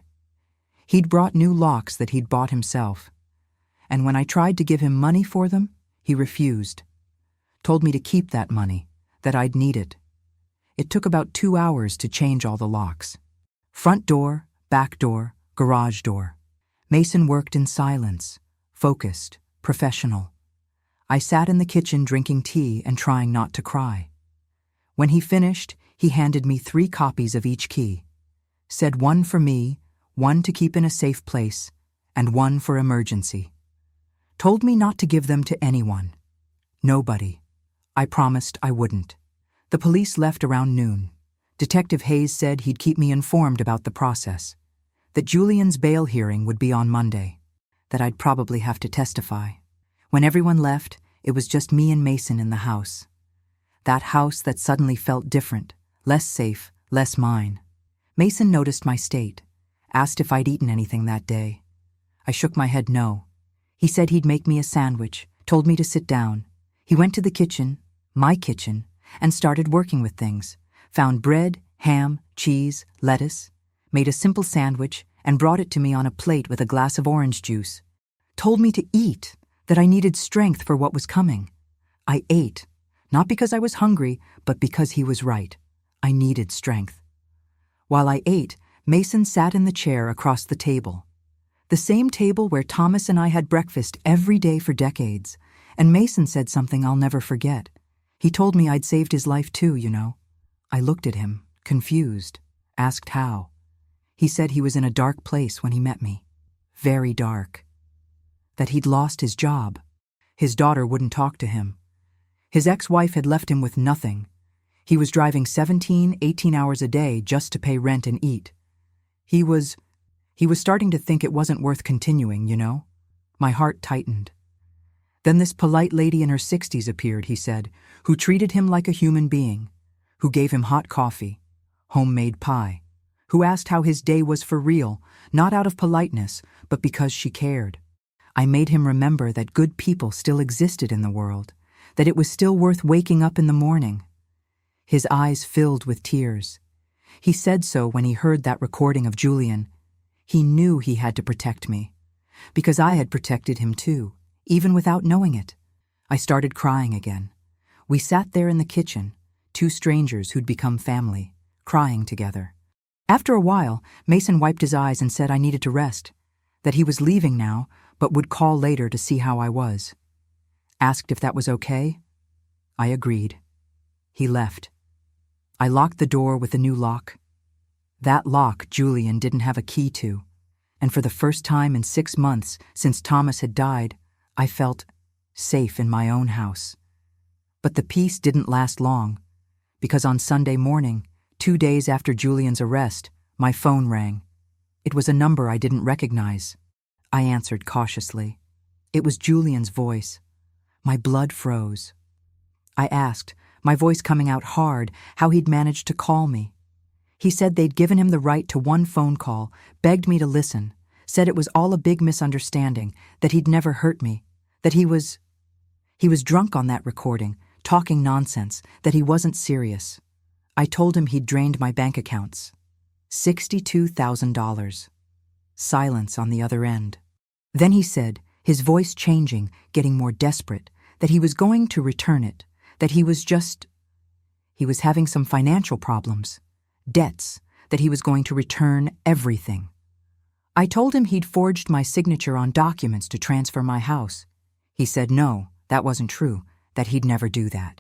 He'd brought new locks that he'd bought himself, and when I tried to give him money for them, he refused. Told me to keep that money, that I'd need it. It took about 2 hours to change all the locks. Front door, back door, garage door. Mason worked in silence, focused, professional. I sat in the kitchen drinking tea and trying not to cry. When he finished, he handed me 3 copies of each key. Said 1 for me, 1 to keep in a safe place, and 1 for emergency. Told me not to give them to anyone. Nobody. I promised I wouldn't. The police left around noon. Detective Hayes said he'd keep me informed about the process, that Julian's bail hearing would be on Monday, that I'd probably have to testify. When everyone left, it was just me and Mason in the house. That house that suddenly felt different, less safe, less mine. Mason noticed my state, asked if I'd eaten anything that day. I shook my head no. He said he'd make me a sandwich, told me to sit down. He went to the kitchen, my kitchen, and started working with things. Found bread, ham, cheese, lettuce, made a simple sandwich, and brought it to me on a plate with a glass of orange juice. Told me to eat, that I needed strength for what was coming. I ate, not because I was hungry, but because he was right. I needed strength. While I ate, Mason sat in the chair across the table. The same table where Thomas and I had breakfast every day for decades, and Mason said something I'll never forget. He told me I'd saved his life too, you know. I looked at him, confused, asked how. He said he was in a dark place when he met me. Very dark. That he'd lost his job. His daughter wouldn't talk to him. His ex-wife had left him with nothing. He was driving 17, 18 hours a day just to pay rent and eat. He was starting to think it wasn't worth continuing, you know? My heart tightened. Then this polite lady in her 60s appeared, he said, who treated him like a human being, who gave him hot coffee, homemade pie, who asked how his day was for real, not out of politeness, but because she cared. I made him remember that good people still existed in the world, that it was still worth waking up in the morning. His eyes filled with tears. He said so when he heard that recording of Julian. He knew he had to protect me, because I had protected him too, even without knowing it. I started crying again. We sat there in the kitchen, 2 strangers who'd become family, crying together. After a while, Mason wiped his eyes and said I needed to rest, that he was leaving now, but would call later to see how I was. Asked if that was okay. I agreed. He left. I locked the door with a new lock. That lock Julian didn't have a key to, and for the first time in 6 months since Thomas had died, I felt safe in my own house. But the peace didn't last long, because on Sunday morning, 2 days after Julian's arrest, my phone rang. It was a number I didn't recognize. I answered cautiously. It was Julian's voice. My blood froze. I asked, my voice coming out hard, how he'd managed to call me. He said they'd given him the right to one phone call, begged me to listen, said it was all a big misunderstanding, that he'd never hurt me, that he was drunk on that recording, talking nonsense, that he wasn't serious. I told him he'd drained my bank accounts. $62,000. Silence on the other end. Then he said, his voice changing, getting more desperate, that he was going to return it, that he was having some financial problems, debts, that he was going to return everything. I told him he'd forged my signature on documents to transfer my house. He said no, that wasn't true, that he'd never do that.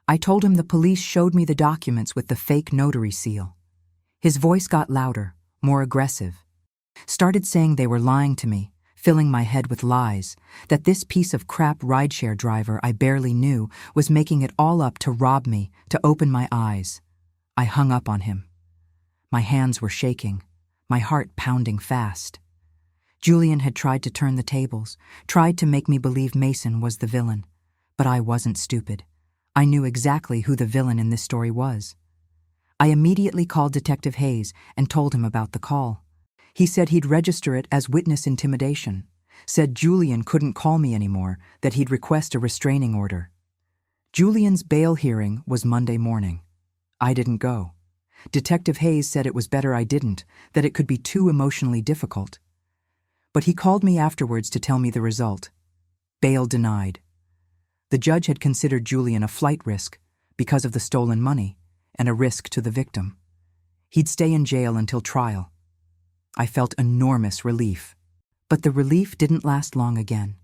I told him the police showed me the documents with the fake notary seal. His voice got louder, more aggressive. Started saying they were lying to me, filling my head with lies, that this piece of crap rideshare driver I barely knew was making it all up to rob me, to open my eyes. I hung up on him. My hands were shaking, my heart pounding fast. Julian had tried to turn the tables, tried to make me believe Mason was the villain. But I wasn't stupid. I knew exactly who the villain in this story was. I immediately called Detective Hayes and told him about the call. He said he'd register it as witness intimidation, said Julian couldn't call me anymore, that he'd request a restraining order. Julian's bail hearing was Monday morning. I didn't go. Detective Hayes said it was better I didn't, that it could be too emotionally difficult. But he called me afterwards to tell me the result. Bail denied. The judge had considered Julian a flight risk because of the stolen money and a risk to the victim. He'd stay in jail until trial. I felt enormous relief. But the relief didn't last long again,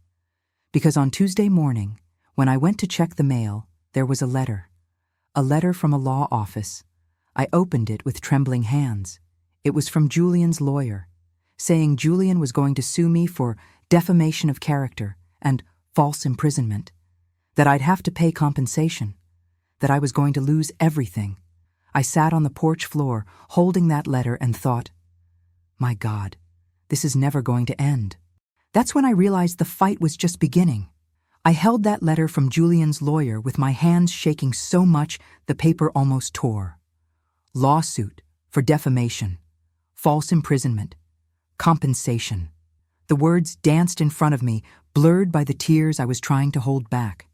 because on Tuesday morning, when I went to check the mail, there was a letter from a law office. I opened it with trembling hands. It was from Julian's lawyer, saying Julian was going to sue me for defamation of character and false imprisonment, that I'd have to pay compensation, that I was going to lose everything. I sat on the porch floor, holding that letter, and thought, my God, this is never going to end. That's when I realized the fight was just beginning. I held that letter from Julian's lawyer with my hands shaking so much the paper almost tore. Lawsuit for defamation, false imprisonment, compensation. The words danced in front of me, blurred by the tears I was trying to hold back.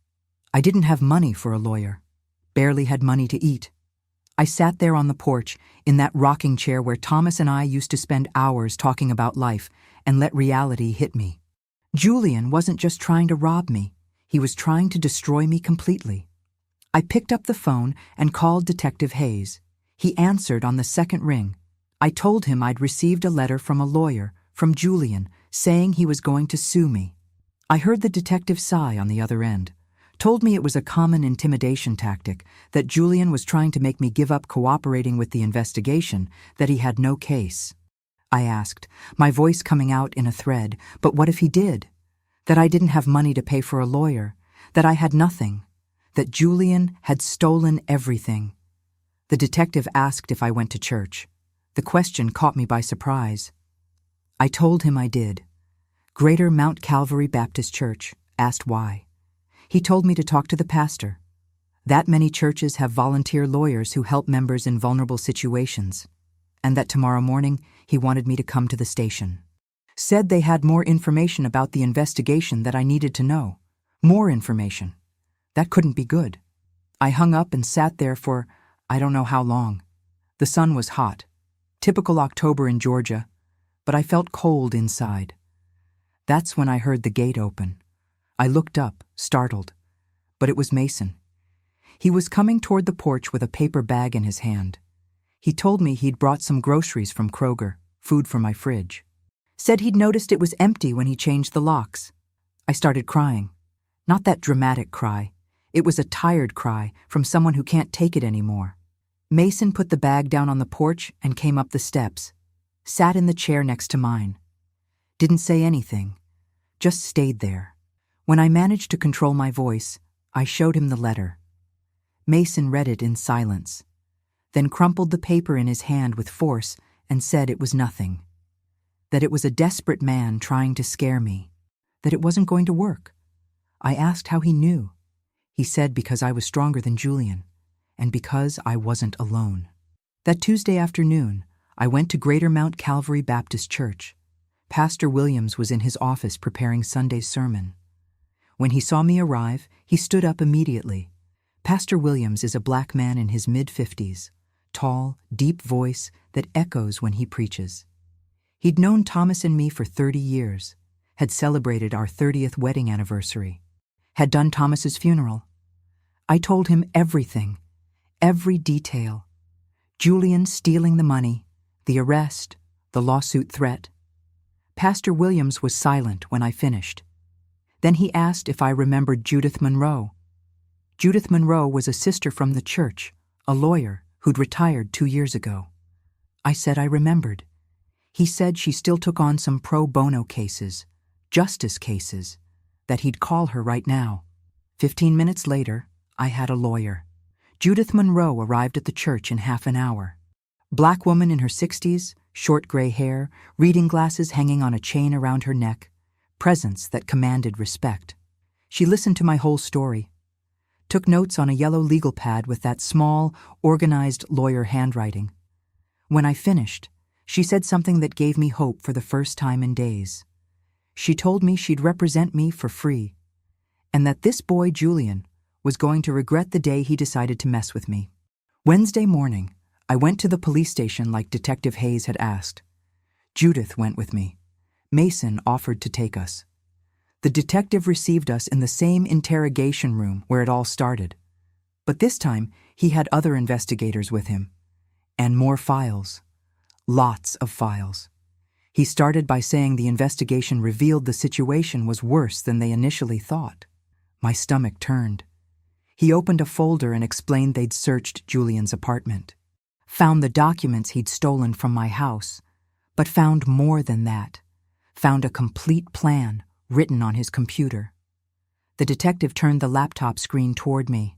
I didn't have money for a lawyer, barely had money to eat. I sat there on the porch, in that rocking chair where Thomas and I used to spend hours talking about life, and let reality hit me. Julian wasn't just trying to rob me, he was trying to destroy me completely. I picked up the phone and called Detective Hayes. He answered on the second ring. I told him I'd received a letter from a lawyer, from Julian, saying he was going to sue me. I heard the detective sigh on the other end. Told me it was a common intimidation tactic, that Julian was trying to make me give up cooperating with the investigation, that he had no case. I asked, my voice coming out in a thread, but what if he did? That I didn't have money to pay for a lawyer, that I had nothing, that Julian had stolen everything. The detective asked if I went to church. The question caught me by surprise. I told him I did. Greater Mount Calvary Baptist Church. Asked why. He told me to talk to the pastor. That many churches have volunteer lawyers who help members in vulnerable situations, and that tomorrow morning he wanted me to come to the station. Said they had more information about the investigation that I needed to know. More information. That couldn't be good. I hung up and sat there for I don't know how long. The sun was hot. Typical October in Georgia, but I felt cold inside. That's when I heard the gate open. I looked up, startled, but it was Mason. He was coming toward the porch with a paper bag in his hand. He told me he'd brought some groceries from Kroger, food for my fridge. Said he'd noticed it was empty when he changed the locks. I started crying. Not that dramatic cry. It was a tired cry from someone who can't take it anymore. Mason put the bag down on the porch and came up the steps. Sat in the chair next to mine. Didn't say anything. Just stayed there. When I managed to control my voice, I showed him the letter. Mason read it in silence, then crumpled the paper in his hand with force and said it was nothing. That it was a desperate man trying to scare me. That it wasn't going to work. I asked how he knew. He said because I was stronger than Julian, and because I wasn't alone. That Tuesday afternoon, I went to Greater Mount Calvary Baptist Church. Pastor Williams was in his office preparing Sunday's sermon. When he saw me arrive, he stood up immediately. Pastor Williams is a black man in his mid-50s, tall, deep voice that echoes when he preaches. He'd known Thomas and me for 30 years, had celebrated our 30th wedding anniversary, had done Thomas's funeral. I told him everything, every detail. Julian stealing the money, the arrest, the lawsuit threat. Pastor Williams was silent when I finished. Then he asked if I remembered Judith Monroe. Judith Monroe was a sister from the church, a lawyer who'd retired 2 years ago. I said I remembered. He said she still took on some pro bono cases, justice cases, that he'd call her right now. 15 minutes later, I had a lawyer. Judith Monroe arrived at the church in half an hour. Black woman in her 60s, short gray hair, reading glasses hanging on a chain around her neck, presence that commanded respect. She listened to my whole story, took notes on a yellow legal pad with that small, organized lawyer handwriting. When I finished, she said something that gave me hope for the first time in days. She told me she'd represent me for free, and that this boy, Julian, was going to regret the day he decided to mess with me. Wednesday morning, I went to the police station like Detective Hayes had asked. Judith went with me. Mason offered to take us. The detective received us in the same interrogation room where it all started. But this time, he had other investigators with him. And more files. Lots of files. He started by saying the investigation revealed the situation was worse than they initially thought. My stomach turned. He opened a folder and explained they'd searched Julian's apartment. Found the documents he'd stolen from my house, but found more than that. Found a complete plan written on his computer. The detective turned the laptop screen toward me.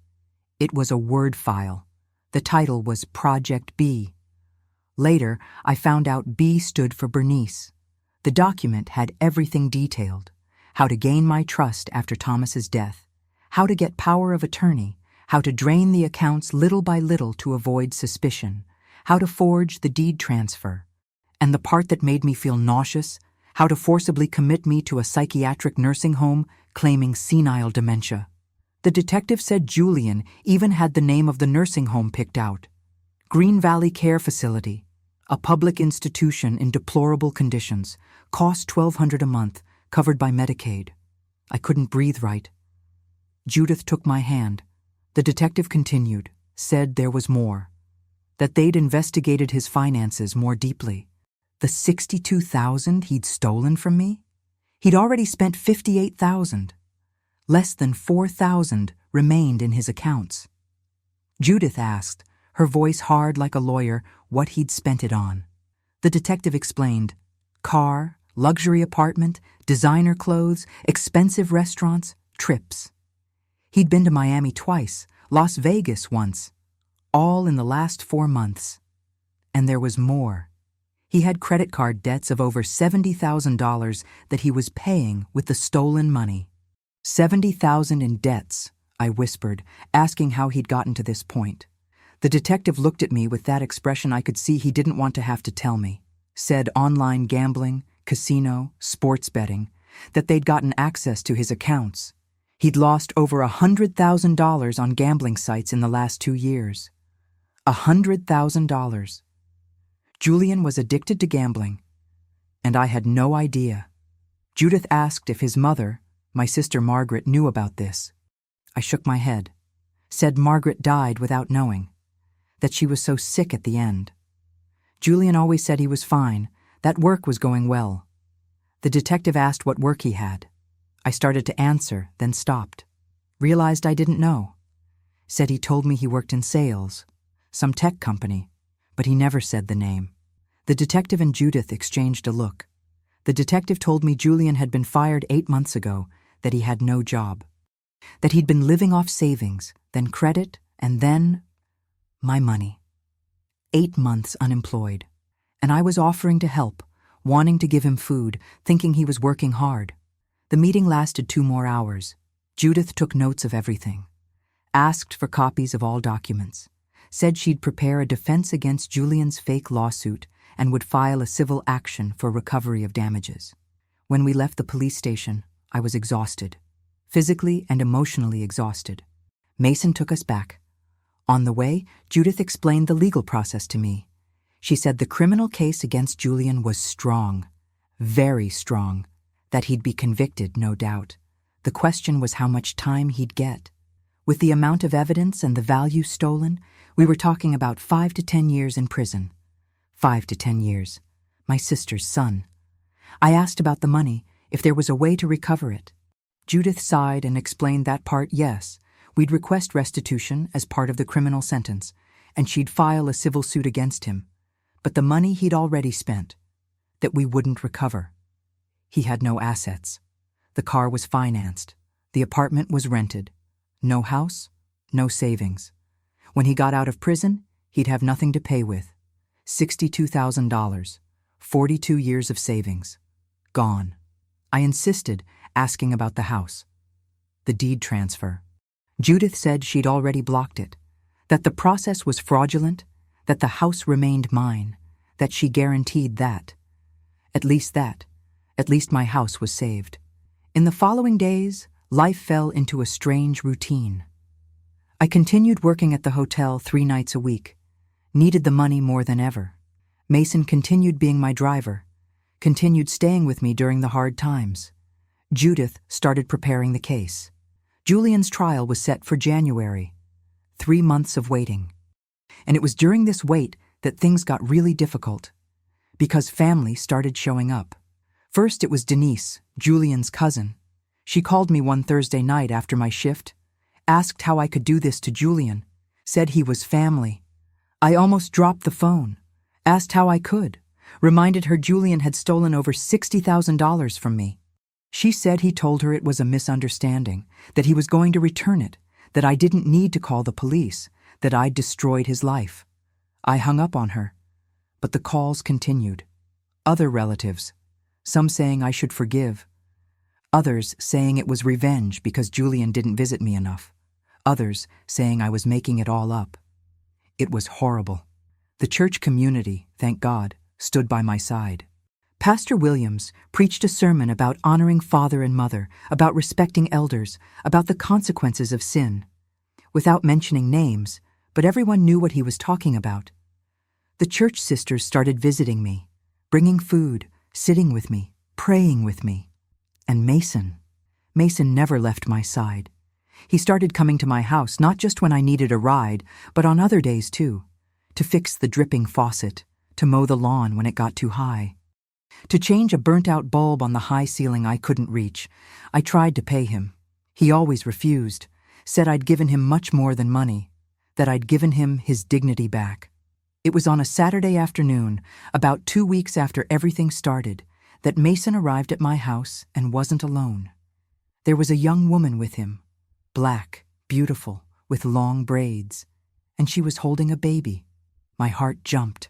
It was a Word file. The title was Project B. Later, I found out B stood for Bernice. The document had everything detailed. How to gain my trust after Thomas's death. How to get power of attorney. How to drain the accounts little by little to avoid suspicion. How to forge the deed transfer. And the part that made me feel nauseous, how to forcibly commit me to a psychiatric nursing home claiming senile dementia. The detective said Julian even had the name of the nursing home picked out. Green Valley Care Facility, a public institution in deplorable conditions, cost $1,200 a month, covered by Medicaid. I couldn't breathe right. Judith took my hand. The detective continued, said there was more, that they'd investigated his finances more deeply. The $62,000 he'd stolen from me? He'd already spent $58,000. Less than $4,000 remained in his accounts. Judith asked, her voice hard like a lawyer, what he'd spent it on. The detective explained, car, luxury apartment, designer clothes, expensive restaurants, trips. He'd been to Miami twice, Las Vegas once, all in the last 4 months. And there was more. He had credit card debts of over $70,000 that he was paying with the stolen money. $70,000 in debts, I whispered, asking how he'd gotten to this point. The detective looked at me with that expression I could see he didn't want to have to tell me. Said online gambling, casino, sports betting, that they'd gotten access to his accounts. He'd lost over $100,000 on gambling sites in the last 2 years. $100,000. Julian was addicted to gambling, and I had no idea. Judith asked if his mother, my sister Margaret, knew about this. I shook my head, said Margaret died without knowing, that she was so sick at the end. Julian always said he was fine, that work was going well. The detective asked what work he had. I started to answer, then stopped. Realized I didn't know. Said he told me he worked in sales, some tech company, but he never said the name. The detective and Judith exchanged a look. The detective told me Julian had been fired 8 months ago, that he had no job, that he'd been living off savings, then credit, and then my money. 8 months unemployed. And I was offering to help, wanting to give him food, thinking he was working hard. The meeting lasted 2 more hours. Judith took notes of everything, asked for copies of all documents, said she'd prepare a defense against Julian's fake lawsuit and would file a civil action for recovery of damages. When we left the police station, I was exhausted, physically and emotionally exhausted. Mason took us back. On the way, Judith explained the legal process to me. She said the criminal case against Julian was strong, very strong, that he'd be convicted, no doubt. The question was how much time he'd get. With the amount of evidence and the value stolen, we were talking about 5 to 10 years in prison. 5 to 10 years. My sister's son. I asked about the money, if there was a way to recover it. Judith sighed and explained that part, yes. We'd request restitution as part of the criminal sentence, and she'd file a civil suit against him. But the money he'd already spent, that we wouldn't recover. He had no assets. The car was financed. The apartment was rented. No house, no savings. When he got out of prison, he'd have nothing to pay with. $62,000, 42 years of savings. Gone. I insisted, asking about the house. The deed transfer. Judith said she'd already blocked it, that the process was fraudulent, that the house remained mine, that she guaranteed that. At least my house was saved. In the following days, life fell into a strange routine. I continued working at the hotel 3 nights a week, needed the money more than ever. Mason continued being my driver, continued staying with me during the hard times. Judith started preparing the case. Julian's trial was set for January. 3 months of waiting. And it was during this wait that things got really difficult, because family started showing up. First it was Denise, Julian's cousin. She called me one Thursday night after my shift, asked how I could do this to Julian, said he was family. I almost dropped the phone, asked how I could, reminded her Julian had stolen over $60,000 from me. She said he told her it was a misunderstanding, that he was going to return it, that I didn't need to call the police, that I'd destroyed his life. I hung up on her, but the calls continued. Other relatives, some saying I should forgive, others saying it was revenge because Julian didn't visit me enough, others saying I was making it all up. It was horrible. The church community, thank God, stood by my side. Pastor Williams preached a sermon about honoring father and mother, about respecting elders, about the consequences of sin. Without mentioning names, but everyone knew what he was talking about. The church sisters started visiting me, bringing food, sitting with me, praying with me. And Mason never left my side. He started coming to my house not just when I needed a ride, but on other days too, to fix the dripping faucet, to mow the lawn when it got too high, to change a burnt-out bulb on the high ceiling I couldn't reach. I tried to pay him. He always refused, said I'd given him much more than money, that I'd given him his dignity back. It was on a Saturday afternoon, about 2 weeks after everything started, that Mason arrived at my house and wasn't alone. There was a young woman with him, black, beautiful, with long braids, and she was holding a baby. My heart jumped.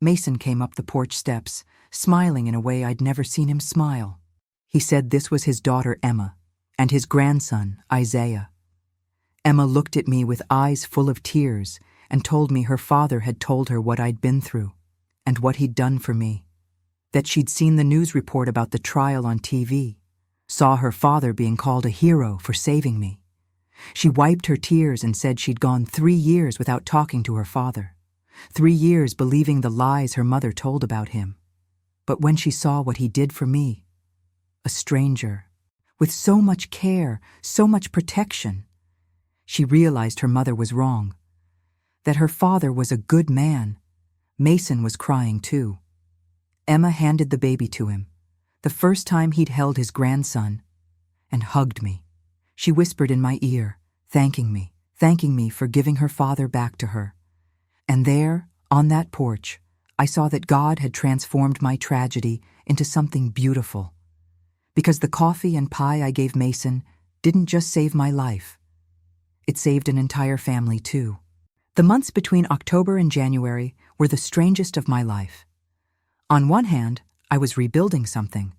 Mason came up the porch steps, smiling in a way I'd never seen him smile. He said this was his daughter Emma, and his grandson, Isaiah. Emma looked at me with eyes full of tears and told me her father had told her what I'd been through and what he'd done for me, that she'd seen the news report about the trial on TV, saw her father being called a hero for saving me. She wiped her tears and said she'd gone 3 years without talking to her father, 3 years believing the lies her mother told about him. But when she saw what he did for me, a stranger, with so much care, so much protection, she realized her mother was wrong, that her father was a good man. Mason was crying too. Emma handed the baby to him. the first time he'd held his grandson, and hugged me. She whispered in my ear, thanking me for giving her father back to her. And there, on that porch, I saw that God had transformed my tragedy into something beautiful. Because the coffee and pie I gave Mason didn't just save my life. It saved an entire family too. The months between October and January were the strangest of my life. On one hand, I was rebuilding something.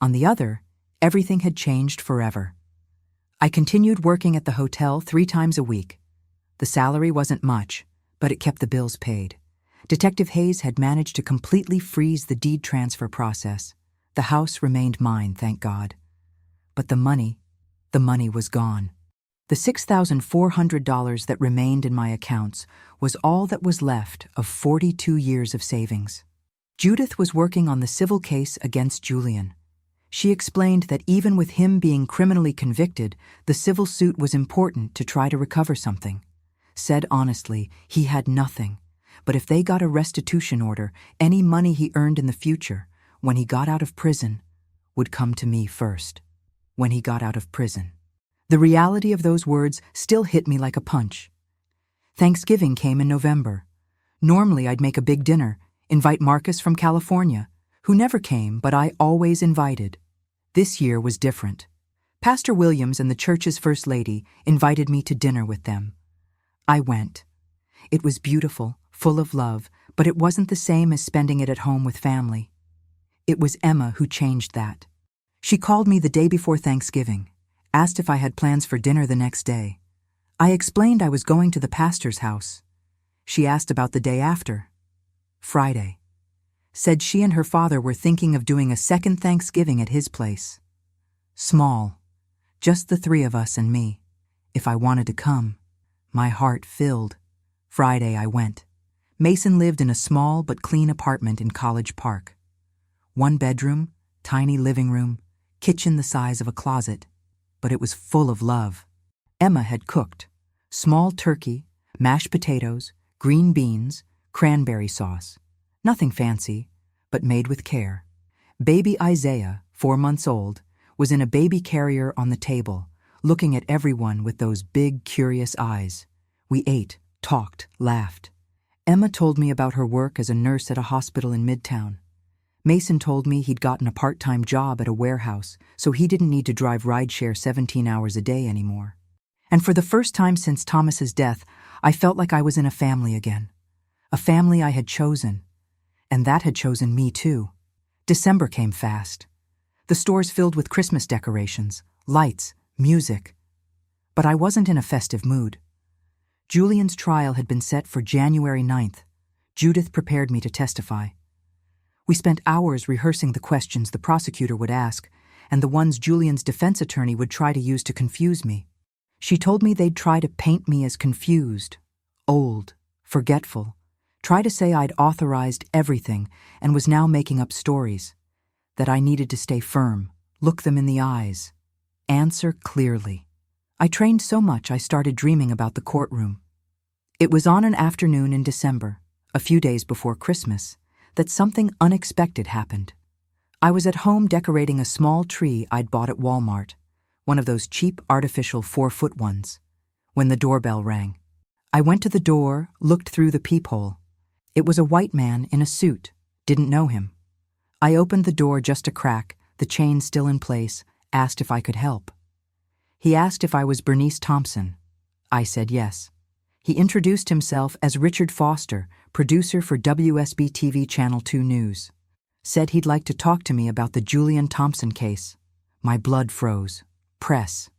On the other, everything had changed forever. I continued working at the hotel 3 times a week. The salary wasn't much, but it kept the bills paid. Detective Hayes had managed to completely freeze the deed transfer process. The house remained mine, thank God. But the money was gone. The $6,400 that remained in my accounts was all that was left of 42 years of savings. Judith was working on the civil case against Julian. She explained that even with him being criminally convicted, the civil suit was important to try to recover something. Said honestly, he had nothing. But if they got a restitution order, any money he earned in the future, when he got out of prison, would come to me first. When he got out of prison. The reality of those words still hit me like a punch. Thanksgiving came in November. Normally I'd make a big dinner, invite Marcus from California, who never came, but I always invited. This year was different. Pastor Williams and the church's first lady invited me to dinner with them. I went. It was beautiful, full of love, but it wasn't the same as spending it at home with family. It was Emma who changed that. She called me the day before Thanksgiving, asked if I had plans for dinner the next day. I explained I was going to the pastor's house. She asked about the day after. Friday. Said she and her father were thinking of doing a second Thanksgiving at his place. Small. Just the 3 of us and me. If I wanted to come. My heart filled. Friday I went. Mason lived in a small but clean apartment in College Park. 1 bedroom, tiny living room, kitchen the size of a closet. But it was full of love. Emma had cooked. Small turkey, mashed potatoes, green beans, cranberry sauce. Nothing fancy, but made with care. Baby Isaiah, 4 months old, was in a baby carrier on the table, looking at everyone with those big, curious eyes. We ate, talked, laughed. Emma told me about her work as a nurse at a hospital in Midtown. Mason told me he'd gotten a part-time job at a warehouse, so he didn't need to drive rideshare 17 hours a day anymore. And for the first time since Thomas's death, I felt like I was in a family again. A family I had chosen. And that had chosen me too. December came fast. The stores filled with Christmas decorations, lights, music. But I wasn't in a festive mood. Julian's trial had been set for January 9th. Judith prepared me to testify. We spent hours rehearsing the questions the prosecutor would ask, and the ones Julian's defense attorney would try to use to confuse me. She told me they'd try to paint me as confused, old, forgetful, try to say I'd authorized everything and was now making up stories, that I needed to stay firm, look them in the eyes, answer clearly. I trained so much I started dreaming about the courtroom. It was on an afternoon in December, a few days before Christmas, that something unexpected happened. I was at home decorating a small tree I'd bought at Walmart, one of those cheap artificial 4-foot ones, when the doorbell rang. I went to the door, looked through the peephole. It was a white man in a suit, didn't know him. I opened the door just a crack, the chain still in place, asked if I could help. He asked if I was Bernice Thompson. I said yes. He introduced himself as Richard Foster, producer for WSB-TV Channel 2 News. Said he'd like to talk to me about the Julian Thompson case. My blood froze. Press.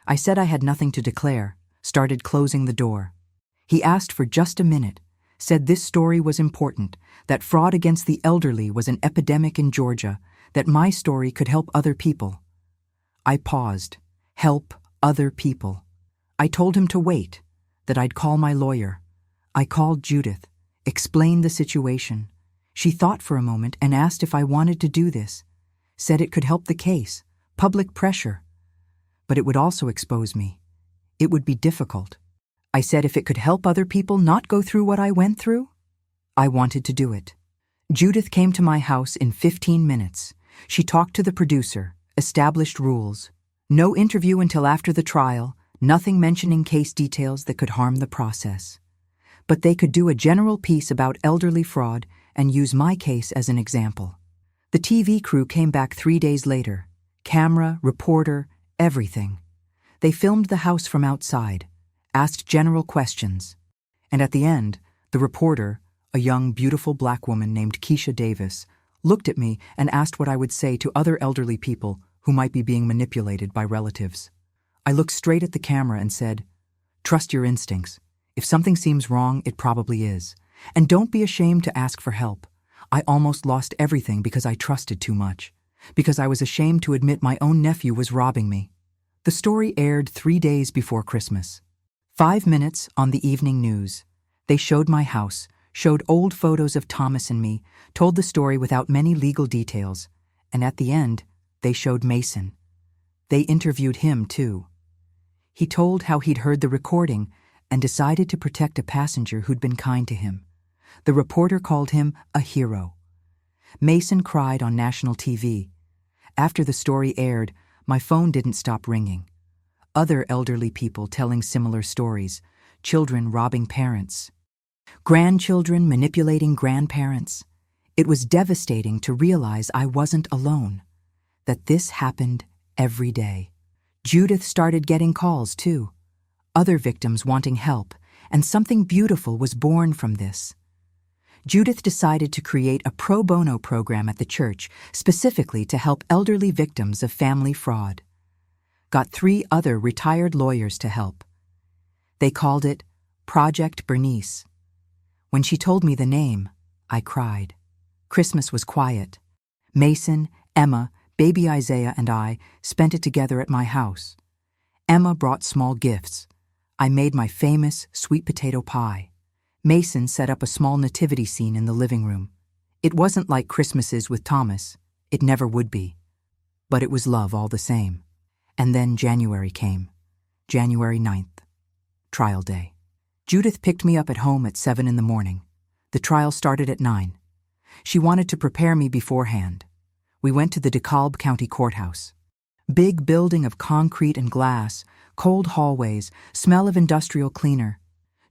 I said I had nothing to declare, started closing the door. He asked for just a minute, said this story was important, that fraud against the elderly was an epidemic in Georgia, that my story could help other people. I paused. Help other people. I told him to wait, that I'd call my lawyer. I called Judith, explained the situation. She thought for a moment and asked if I wanted to do this. Said it could help the case, public pressure. But it would also expose me. It would be difficult. I said if it could help other people not go through what I went through, I wanted to do it. Judith came to my house in 15 minutes. She talked to the producer, established rules. No interview until after the trial, nothing mentioning case details that could harm the process. But they could do a general piece about elderly fraud and use my case as an example. The TV crew came back 3 days later. Camera, reporter, everything. They filmed the house from outside, asked general questions. And at the end, the reporter, a young, beautiful black woman named Keisha Davis, looked at me and asked what I would say to other elderly people who might be being manipulated by relatives. I looked straight at the camera and said, "Trust your instincts. If something seems wrong, it probably is. And don't be ashamed to ask for help. I almost lost everything because I trusted too much, because I was ashamed to admit my own nephew was robbing me." The story aired 3 days before Christmas. 5 minutes on the evening news. They showed my house, showed old photos of Thomas and me, told the story without many legal details, and at the end, they showed Mason. They interviewed him, too. He told how he'd heard the recording and decided to protect a passenger who'd been kind to him. The reporter called him a hero. Mason cried on national TV. After the story aired, my phone didn't stop ringing. Other elderly people telling similar stories, children robbing parents, grandchildren manipulating grandparents. It was devastating to realize I wasn't alone, that this happened every day. Judith started getting calls, too. Other victims wanting help, and something beautiful was born from this. Judith decided to create a pro bono program at the church specifically to help elderly victims of family fraud. Got 3 other retired lawyers to help. They called it Project Bernice. When she told me the name, I cried. Christmas was quiet. Mason, Emma, baby Isaiah, and I spent it together at my house. Emma brought small gifts. I made my famous sweet potato pie. Mason set up a small nativity scene in the living room. It wasn't like Christmases with Thomas. It never would be. But it was love all the same. And then January came. January 9th. Trial day. Judith picked me up at home at 7 in the morning. The trial started at 9. She wanted to prepare me beforehand. We went to the DeKalb County Courthouse. Big building of concrete and glass, cold hallways, smell of industrial cleaner.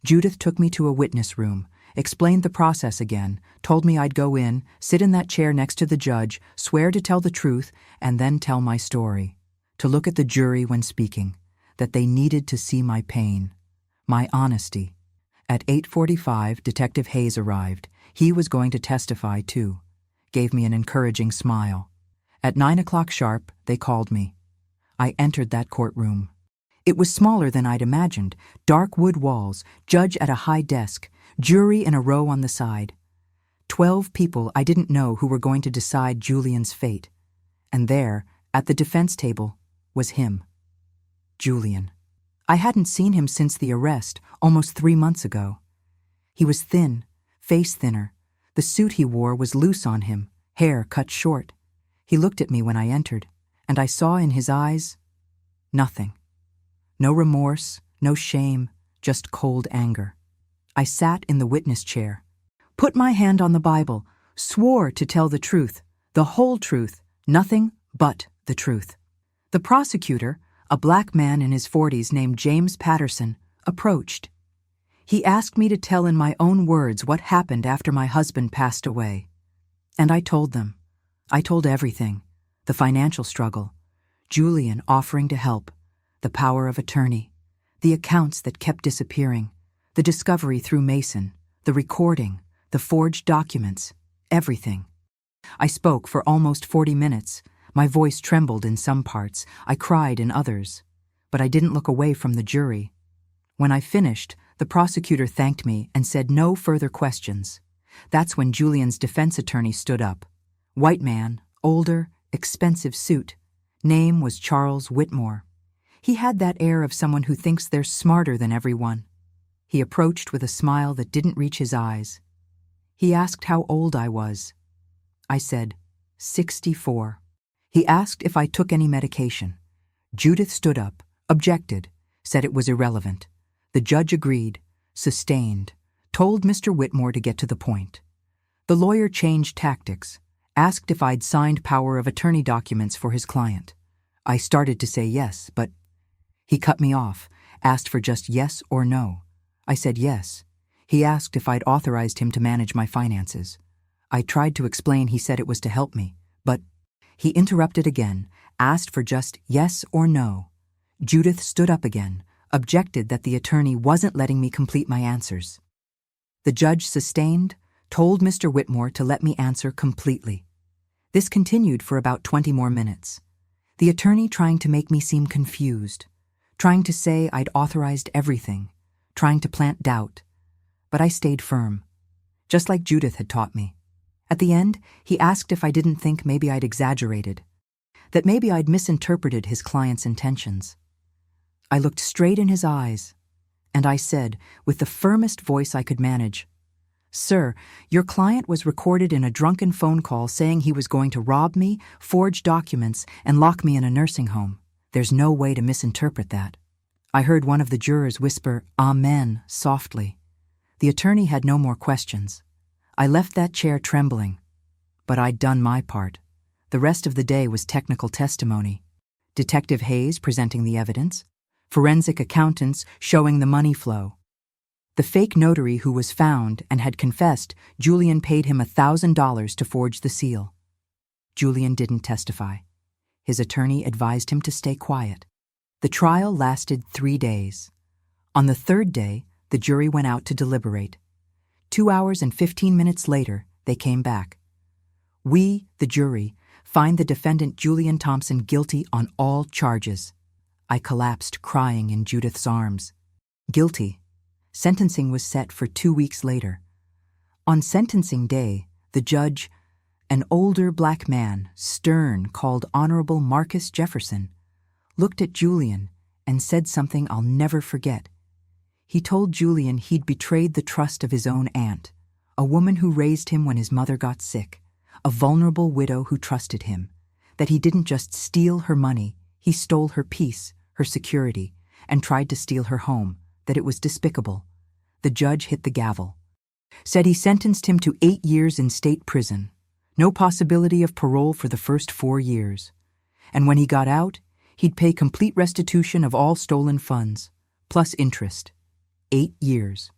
Judith took me to a witness room, explained the process again, told me I'd go in, sit in that chair next to the judge, swear to tell the truth, and then tell my story. To look at the jury when speaking, that they needed to see my pain, my honesty. At 8:45, Detective Hayes arrived. He was going to testify, too. Gave me an encouraging smile. At 9 o'clock sharp, they called me. I entered that courtroom. It was smaller than I'd imagined. Dark wood walls, judge at a high desk, jury in a row on the side. 12 people I didn't know who were going to decide Julian's fate. And there, at the defense table, was him. Julian. I hadn't seen him since the arrest, almost 3 months ago. He was thin, face thinner. The suit he wore was loose on him, hair cut short. He looked at me when I entered, and I saw in his eyes nothing. No remorse, no shame, just cold anger. I sat in the witness chair, put my hand on the Bible, swore to tell the truth, the whole truth, nothing but the truth. The prosecutor, a black man in his 40s named James Patterson, approached. He asked me to tell in my own words what happened after my husband passed away. And I told them. I told everything. The financial struggle, Julian offering to help, the power of attorney, the accounts that kept disappearing, the discovery through Mason, the recording, the forged documents, everything. I spoke for almost 40 minutes. My voice trembled in some parts. I cried in others. But I didn't look away from the jury. When I finished, the prosecutor thanked me and said no further questions. That's when Julian's defense attorney stood up. White man, older, expensive suit. Name was Charles Whitmore. He had that air of someone who thinks they're smarter than everyone. He approached with a smile that didn't reach his eyes. He asked how old I was. I said, 64. He asked if I took any medication. Judith stood up, objected, said it was irrelevant. The judge agreed, sustained, told Mr. Whitmore to get to the point. The lawyer changed tactics, asked if I'd signed power of attorney documents for his client. I started to say yes, but he cut me off, asked for just yes or no. I said yes. He asked if I'd authorized him to manage my finances. I tried to explain. He said it was to help me, but he interrupted again, asked for just yes or no. Judith stood up again, objected that the attorney wasn't letting me complete my answers. The judge sustained, told Mr. Whitmore to let me answer completely. This continued for about 20 more minutes. The attorney trying to make me seem confused, trying to say I'd authorized everything, trying to plant doubt. But I stayed firm, just like Judith had taught me. At the end, he asked if I didn't think maybe I'd exaggerated, that maybe I'd misinterpreted his client's intentions. I looked straight in his eyes, and I said, with the firmest voice I could manage, "Sir, your client was recorded in a drunken phone call saying he was going to rob me, forge documents, and lock me in a nursing home. There's no way to misinterpret that." I heard one of the jurors whisper, "Amen," softly. The attorney had no more questions. I left that chair trembling. But I'd done my part. The rest of the day was technical testimony. Detective Hayes presenting the evidence, forensic accountants showing the money flow. The fake notary who was found and had confessed Julian paid him $1,000 to forge the seal. Julian didn't testify. His attorney advised him to stay quiet. The trial lasted 3 days. On the 3rd day, the jury went out to deliberate. 2 hours and 15 minutes later, they came back. We, the jury, find the defendant Julian Thompson guilty on all charges. I collapsed crying in Judith's arms. Guilty. Sentencing was set for 2 weeks later. On sentencing day, the judge, an older black man, stern, called Honorable Marcus Jefferson, looked at Julian and said something I'll never forget. He told Julian he'd betrayed the trust of his own aunt, a woman who raised him when his mother got sick, a vulnerable widow who trusted him, that he didn't just steal her money, he stole her peace, her security, and tried to steal her home, that it was despicable. The judge hit the gavel, said he sentenced him to 8 years in state prison, no possibility of parole for the first 4 years. And when he got out, he'd pay complete restitution of all stolen funds, plus interest. 8 years.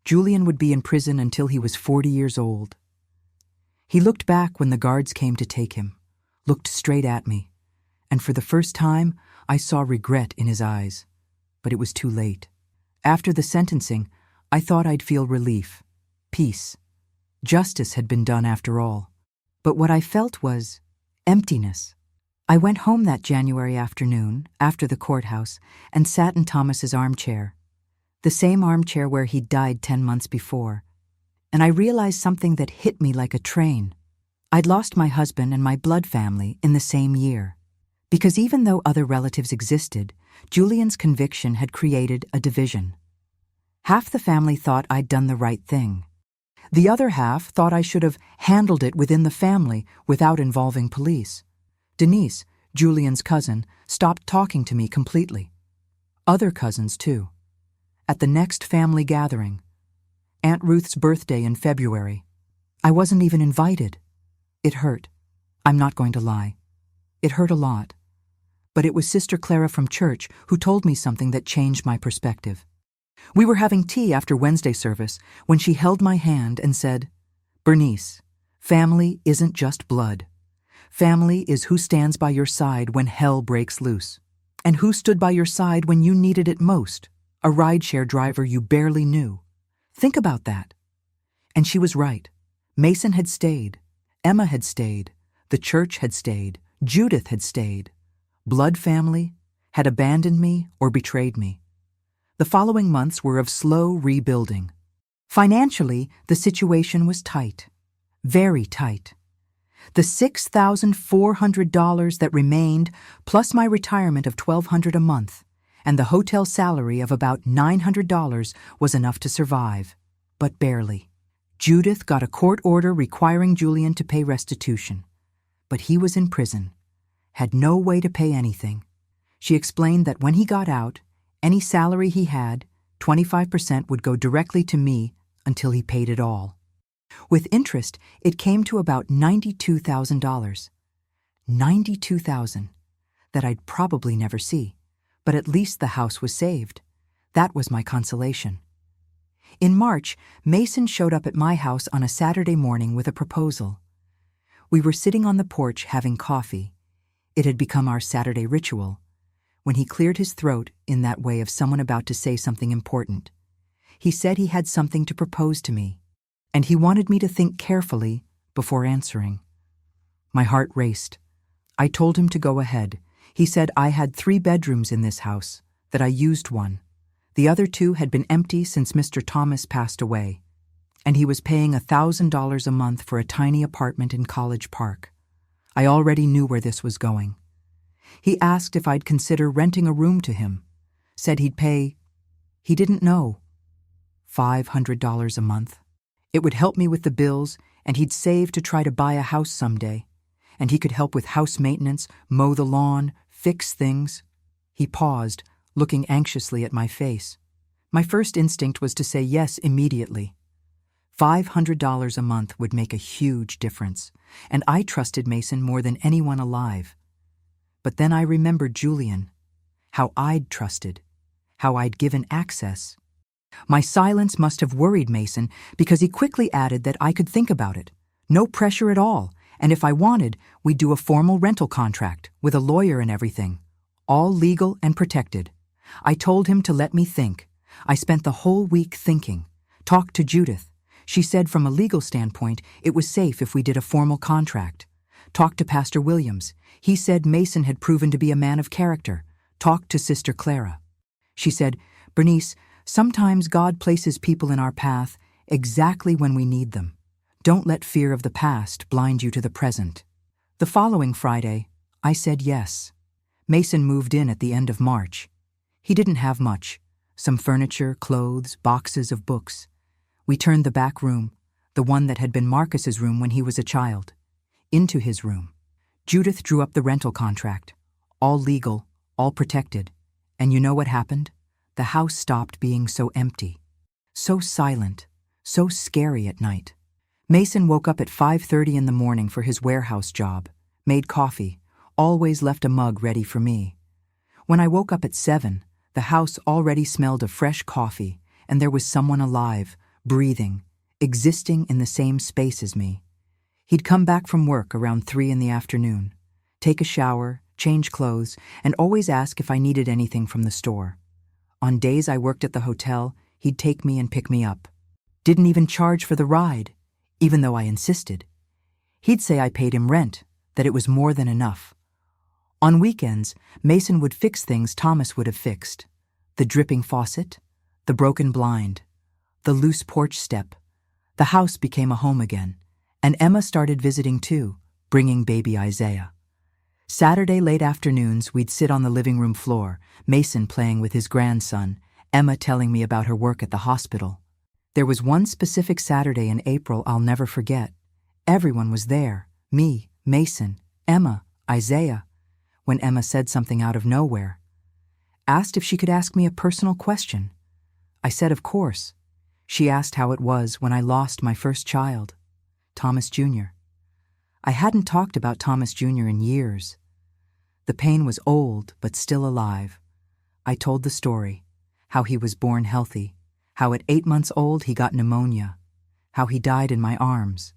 Julian would be in prison until he was 40 years old. He looked back when the guards came to take him, looked straight at me, and for the first time, I saw regret in his eyes. But it was too late. After the sentencing, I thought I'd feel relief, peace. Justice had been done after all. But what I felt was emptiness. I went home that January afternoon, after the courthouse, and sat in Thomas's armchair, the same armchair where he'd died 10 months before. And I realized something that hit me like a train. I'd lost my husband and my blood family in the same year. Because even though other relatives existed, Julian's conviction had created a division. Half the family thought I'd done the right thing. The other half thought I should have handled it within the family without involving police. Denise, Julian's cousin, stopped talking to me completely. Other cousins, too. At the next family gathering, Aunt Ruth's birthday in February, I wasn't even invited. It hurt. I'm not going to lie. It hurt a lot. But it was Sister Clara from church who told me something that changed my perspective. We were having tea after Wednesday service when she held my hand and said, "Bernice, family isn't just blood. Family is who stands by your side when hell breaks loose. And who stood by your side when you needed it most, a rideshare driver you barely knew. Think about that." And she was right. Mason had stayed. Emma had stayed. The church had stayed. Judith had stayed. Blood family had abandoned me or betrayed me. The following months were of slow rebuilding. Financially, the situation was tight. Very tight. The $6,400 that remained, plus my retirement of $1,200 a month, and the hotel salary of about $900 was enough to survive, but barely. Judith got a court order requiring Julian to pay restitution, but he was in prison, had no way to pay anything. She explained that when he got out, any salary he had, 25% would go directly to me until he paid it all. With interest, it came to about $92,000. $92,000 that I'd probably never see, but at least the house was saved. That was my consolation. In March, Mason showed up at my house on a Saturday morning with a proposal. We were sitting on the porch having coffee. It had become our Saturday ritual, when he cleared his throat in that way of someone about to say something important. He said he had something to propose to me, and he wanted me to think carefully before answering. My heart raced. I told him to go ahead. He said I had 3 bedrooms in this house, that I used one. The other 2 had been empty since Mr. Thomas passed away, and he was paying $1,000 a month for a tiny apartment in College Park. I already knew where this was going. He asked if I'd consider renting a room to him, said he'd pay, he didn't know, $500 a month. It would help me with the bills, and he'd save to try to buy a house someday, and he could help with house maintenance, mow the lawn, fix things. He paused, looking anxiously at my face. My first instinct was to say yes immediately. $500 a month would make a huge difference, and I trusted Mason more than anyone alive. But then I remembered Julian, how I'd trusted, how I'd given access. My silence must have worried Mason because he quickly added that I could think about it. No pressure at all, and if I wanted, we'd do a formal rental contract with a lawyer and everything, all legal and protected. I told him to let me think. I spent the whole week thinking, talked to Judith. She said from a legal standpoint, it was safe if we did a formal contract. Talked to Pastor Williams. He said Mason had proven to be a man of character. Talked to Sister Clara. She said, Bernice, sometimes God places people in our path exactly when we need them. Don't let fear of the past blind you to the present. The following Friday, I said yes. Mason moved in at the end of March. He didn't have much. Some furniture, clothes, boxes of books. We turned the back room, the one that had been Marcus's room when he was a child, into his room. Judith drew up the rental contract. All legal, all protected. And you know what happened? The house stopped being so empty, so silent, so scary at night. Mason woke up at 5:30 in the morning for his warehouse job, made coffee, always left a mug ready for me. When I woke up at 7, the house already smelled of fresh coffee, and there was someone alive, breathing, existing in the same space as me. He'd come back from work around 3 in the afternoon, take a shower, change clothes, and always ask if I needed anything from the store. On days I worked at the hotel, he'd take me and pick me up. Didn't even charge for the ride, even though I insisted. He'd say I paid him rent, that it was more than enough. On weekends, Mason would fix things Thomas would have fixed. The dripping faucet, the broken blind, the loose porch step. The house became a home again, and Emma started visiting too, bringing baby Isaiah. Saturday late afternoons, we'd sit on the living room floor, Mason playing with his grandson, Emma telling me about her work at the hospital. There was one specific Saturday in April I'll never forget. Everyone was there, me, Mason, Emma, Isaiah, when Emma said something out of nowhere. Asked if she could ask me a personal question. I said of course. She asked how it was when I lost my first child, Thomas Jr. I hadn't talked about Thomas Jr. in years. The pain was old but still alive. I told the story, how he was born healthy, how at 8 months old he got pneumonia, how he died in my arms,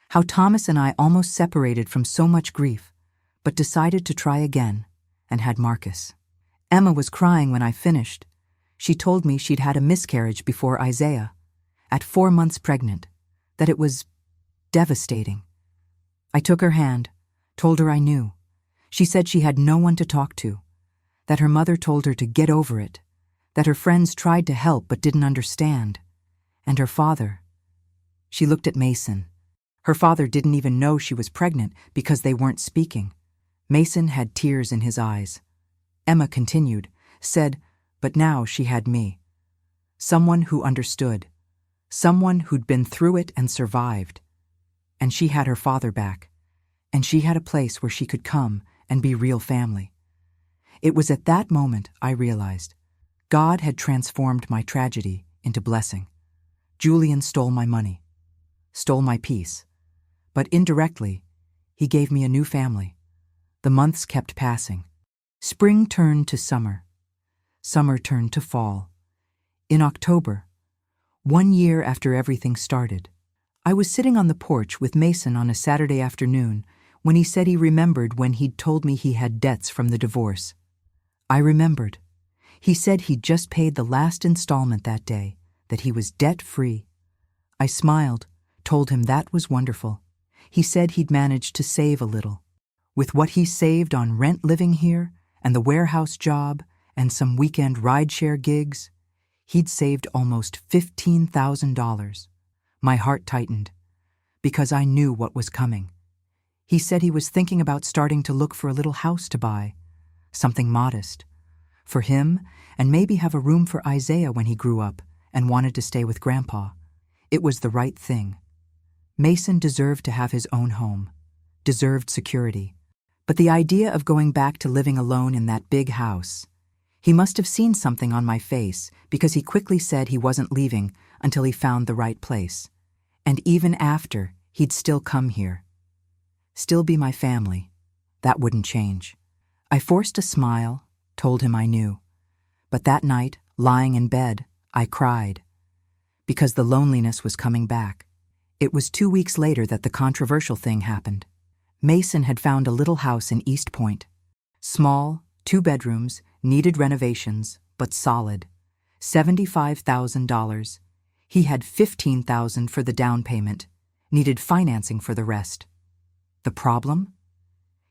how Thomas and I almost separated from so much grief, but decided to try again and had Marcus. Emma was crying when I finished. She told me she'd had a miscarriage before Isaiah, at 4 months pregnant, that it was devastating. I took her hand, told her I knew. She said she had no one to talk to, that her mother told her to get over it, that her friends tried to help but didn't understand, and her father. She looked at Mason. Her father didn't even know she was pregnant because they weren't speaking. Mason had tears in his eyes. Emma continued, said, but now she had me. Someone who understood. Someone who'd been through it and survived. And she had her father back. And she had a place where she could come and be real family. It was at that moment I realized God had transformed my tragedy into blessing. Julian stole my money. stole my peace. But indirectly, he gave me a new family. The months kept passing. Spring turned to summer. Summer turned to fall. In October, 1 year after everything started, I was sitting on the porch with Mason on a Saturday afternoon when he said he remembered when he'd told me he had debts from the divorce. I remembered. He said he'd just paid the last installment that day, that he was debt-free. I smiled, told him that was wonderful. He said he'd managed to save a little. With what he saved on rent living here, and the warehouse job, and some weekend rideshare gigs, he'd saved almost $15,000. My heart tightened, because I knew what was coming. He said he was thinking about starting to look for a little house to buy, something modest, for him, and maybe have a room for Isaiah when he grew up and wanted to stay with Grandpa. It was the right thing. Mason deserved to have his own home, deserved security. But the idea of going back to living alone in that big house, he must have seen something on my face because he quickly said he wasn't leaving until he found the right place. And even after, he'd still come here. Still be my family. That wouldn't change. I forced a smile, told him I knew. But that night, lying in bed, I cried. Because the loneliness was coming back. It was 2 weeks later that the controversial thing happened. Mason had found a little house in East Point. Small, 2 bedrooms, needed renovations, but solid. $75,000. He had $15,000 for the down payment, needed financing for the rest. The problem?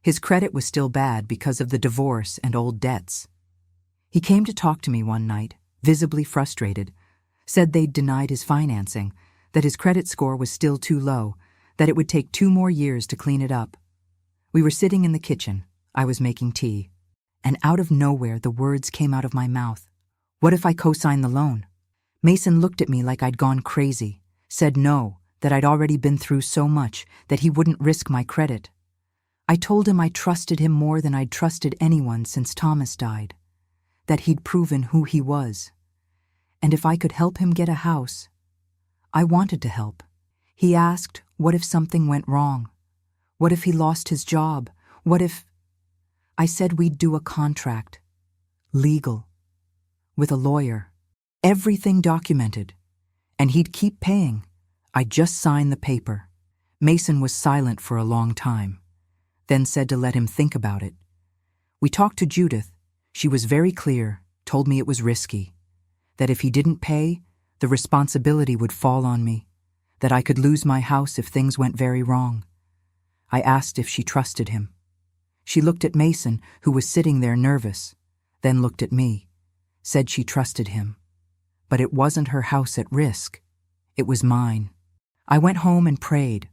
His credit was still bad because of the divorce and old debts. He came to talk to me one night, visibly frustrated, said they'd denied his financing, that his credit score was still too low, that it would take 2 more years to clean it up. We were sitting in the kitchen. I was making tea. And out of nowhere, the words came out of my mouth. What if I co-signed the loan? Mason looked at me like I'd gone crazy, said no, that I'd already been through so much, that he wouldn't risk my credit. I told him I trusted him more than I'd trusted anyone since Thomas died, that he'd proven who he was. And if I could help him get a house, I wanted to help. He asked, what if something went wrong? What if he lost his job? What if... I said we'd do a contract. Legal. With a lawyer. Everything documented. And he'd keep paying. I'd just sign the paper. Mason was silent for a long time, then said to let him think about it. We talked to Judith. She was very clear, told me it was risky, that if he didn't pay, the responsibility would fall on me, that I could lose my house if things went very wrong. I asked if she trusted him. She looked at Mason, who was sitting there nervous, then looked at me, said she trusted him. But it wasn't her house at risk. It was mine. I went home and prayed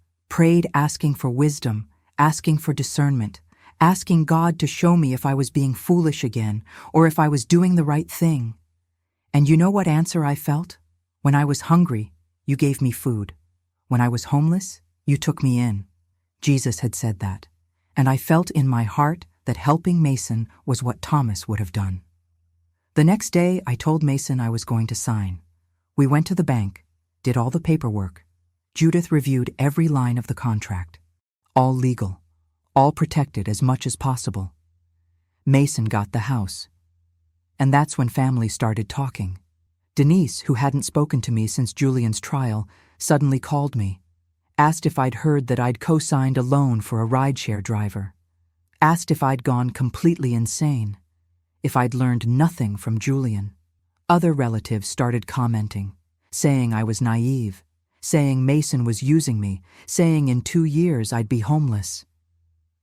asking for wisdom, asking for discernment, asking God to show me if I was being foolish again or if I was doing the right thing. And you know what answer I felt? When I was hungry, you gave me food. When I was homeless, you took me in. Jesus had said that. And I felt in my heart that helping Mason was what Thomas would have done. The next day, I told Mason I was going to sign. We went to the bank, did all the paperwork. Judith reviewed every line of the contract. All legal, all protected as much as possible. Mason got the house. And that's when family started talking. Denise, who hadn't spoken to me since Julian's trial, suddenly called me. Asked if I'd heard that I'd co-signed a loan for a rideshare driver. Asked if I'd gone completely insane. If I'd learned nothing from Julian. Other relatives started commenting, saying I was naive, saying Mason was using me, saying in 2 years I'd be homeless.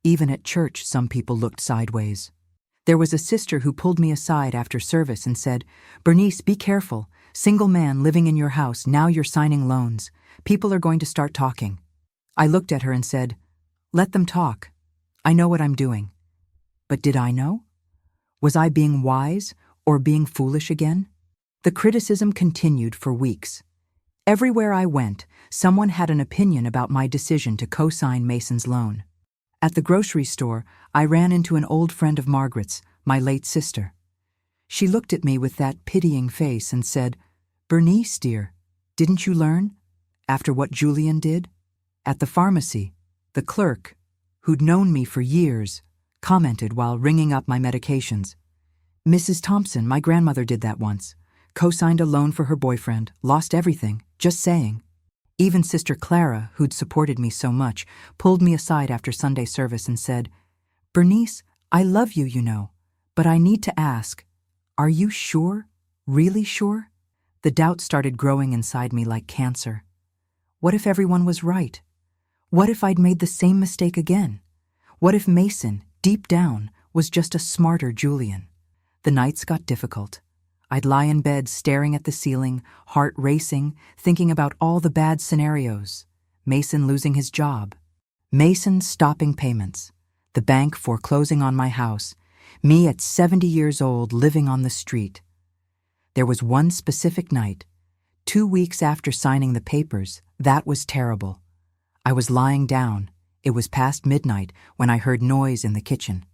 Even at church, some people looked sideways. There was a sister who pulled me aside after service and said, "Bernice, be careful. Single man living in your house, now you're signing loans. People are going to start talking." I looked at her and said, "Let them talk. I know what I'm doing." But did I know? Was I being wise or being foolish again? The criticism continued for weeks. Everywhere I went, someone had an opinion about my decision to co-sign Mason's loan. At the grocery store, I ran into an old friend of Margaret's, my late sister. She looked at me with that pitying face and said, "Bernice, dear, didn't you learn? After what Julian did? At the pharmacy, the clerk, who'd known me for years, commented while ringing up my medications. "Mrs. Thompson, my grandmother did that once. Co-signed a loan for her boyfriend, lost everything, just saying." Even Sister Clara, who'd supported me so much, pulled me aside after Sunday service and said, "Bernice, I love you, you know, but I need to ask, are you sure? Really sure?" The doubt started growing inside me like cancer. What if everyone was right? What if I'd made the same mistake again? What if Mason, deep down, was just a smarter Julian? The nights got difficult. I'd lie in bed staring at the ceiling, heart racing, thinking about all the bad scenarios. Mason losing his job. Mason stopping payments. The bank foreclosing on my house. Me at 70 years old living on the street. There was one specific night, 2 weeks after signing the papers, that was terrible. I was lying down. It was past midnight when I heard noise in the kitchen.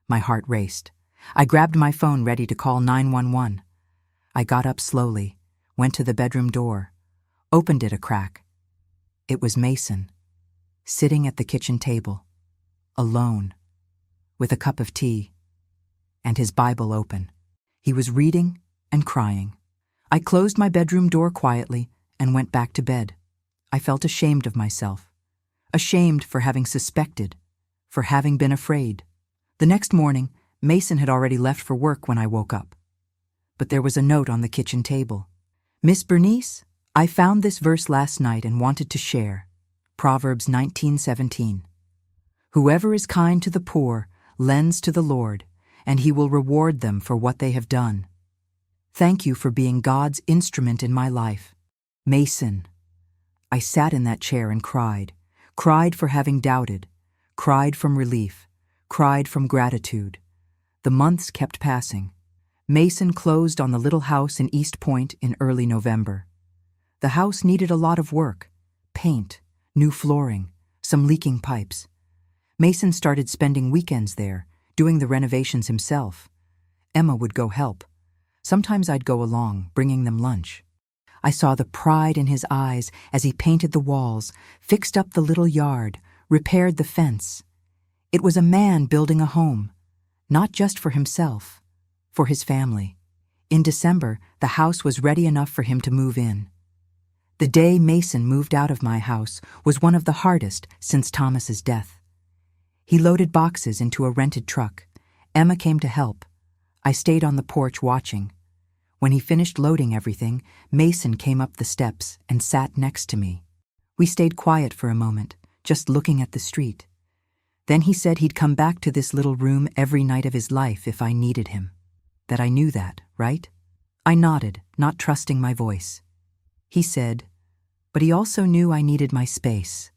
My heart raced. I grabbed my phone ready to call 911. I got up slowly, went to the bedroom door, opened it a crack. It was Mason, sitting at the kitchen table, alone, with a cup of tea, and his Bible open. He was reading and crying. I closed my bedroom door quietly and went back to bed. I felt ashamed of myself, ashamed for having suspected, for having been afraid. The next morning, Mason had already left for work when I woke up. But there was a note on the kitchen table. "Miss Bernice, I found this verse last night and wanted to share. Proverbs 19:17. Whoever is kind to the poor lends to the Lord, and he will reward them for what they have done. Thank you for being God's instrument in my life. Mason." I sat in that chair and cried for having doubted, cried from relief, cried from gratitude. The months kept passing. Mason closed on the little house in East Point in early November. The house needed a lot of work, paint, new flooring, some leaking pipes. Mason started spending weekends there, doing the renovations himself. Emma would go help. Sometimes I'd go along, bringing them lunch. I saw the pride in his eyes as he painted the walls, fixed up the little yard, repaired the fence. It was a man building a home, not just for himself, for his family. In December, the house was ready enough for him to move in. The day Mason moved out of my house was one of the hardest since Thomas's death. He loaded boxes into a rented truck. Emma came to help. I stayed on the porch watching. When he finished loading everything, Mason came up the steps and sat next to me. We stayed quiet for a moment, just looking at the street. Then he said he'd come back to this little room every night of his life if I needed him. That I knew that, right? I nodded, not trusting my voice. He said, but he also knew I needed my space,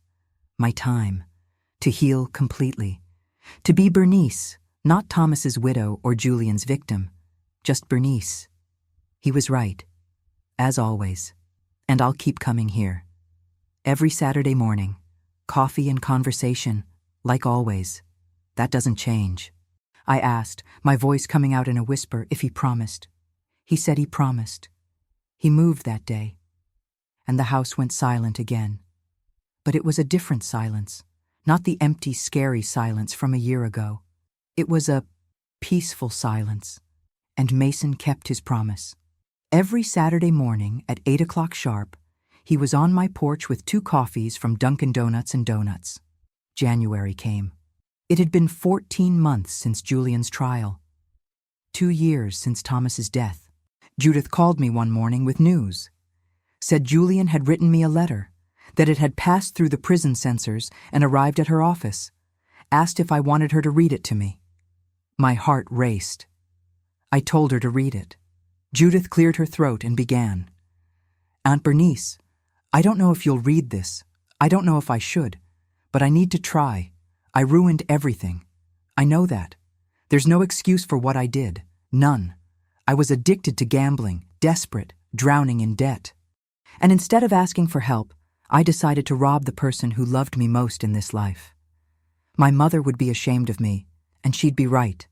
my time, to heal completely. To be Bernice, not Thomas's widow or Julian's victim, just Bernice. He was right, as always, and I'll keep coming here. Every Saturday morning, coffee and conversation, like always. That doesn't change. I asked, my voice coming out in a whisper, if he promised. He said he promised. He moved that day, and the house went silent again. But it was a different silence, not the empty, scary silence from a year ago. It was a peaceful silence, and Mason kept his promise. Every Saturday morning at 8 o'clock sharp, he was on my porch with 2 coffees from Dunkin' Donuts and donuts. January came. It had been 14 months since Julian's trial. 2 years since Thomas's death. Judith called me one morning with news. Said Julian had written me a letter, that it had passed through the prison censors and arrived at her office. Asked if I wanted her to read it to me. My heart raced. I told her to read it. Judith cleared her throat and began. "Aunt Bernice, I don't know if you'll read this. I don't know if I should. But I need to try. I ruined everything. I know that. There's no excuse for what I did. None. I was addicted to gambling, desperate, drowning in debt. And instead of asking for help, I decided to rob the person who loved me most in this life. My mother would be ashamed of me, and she'd be right.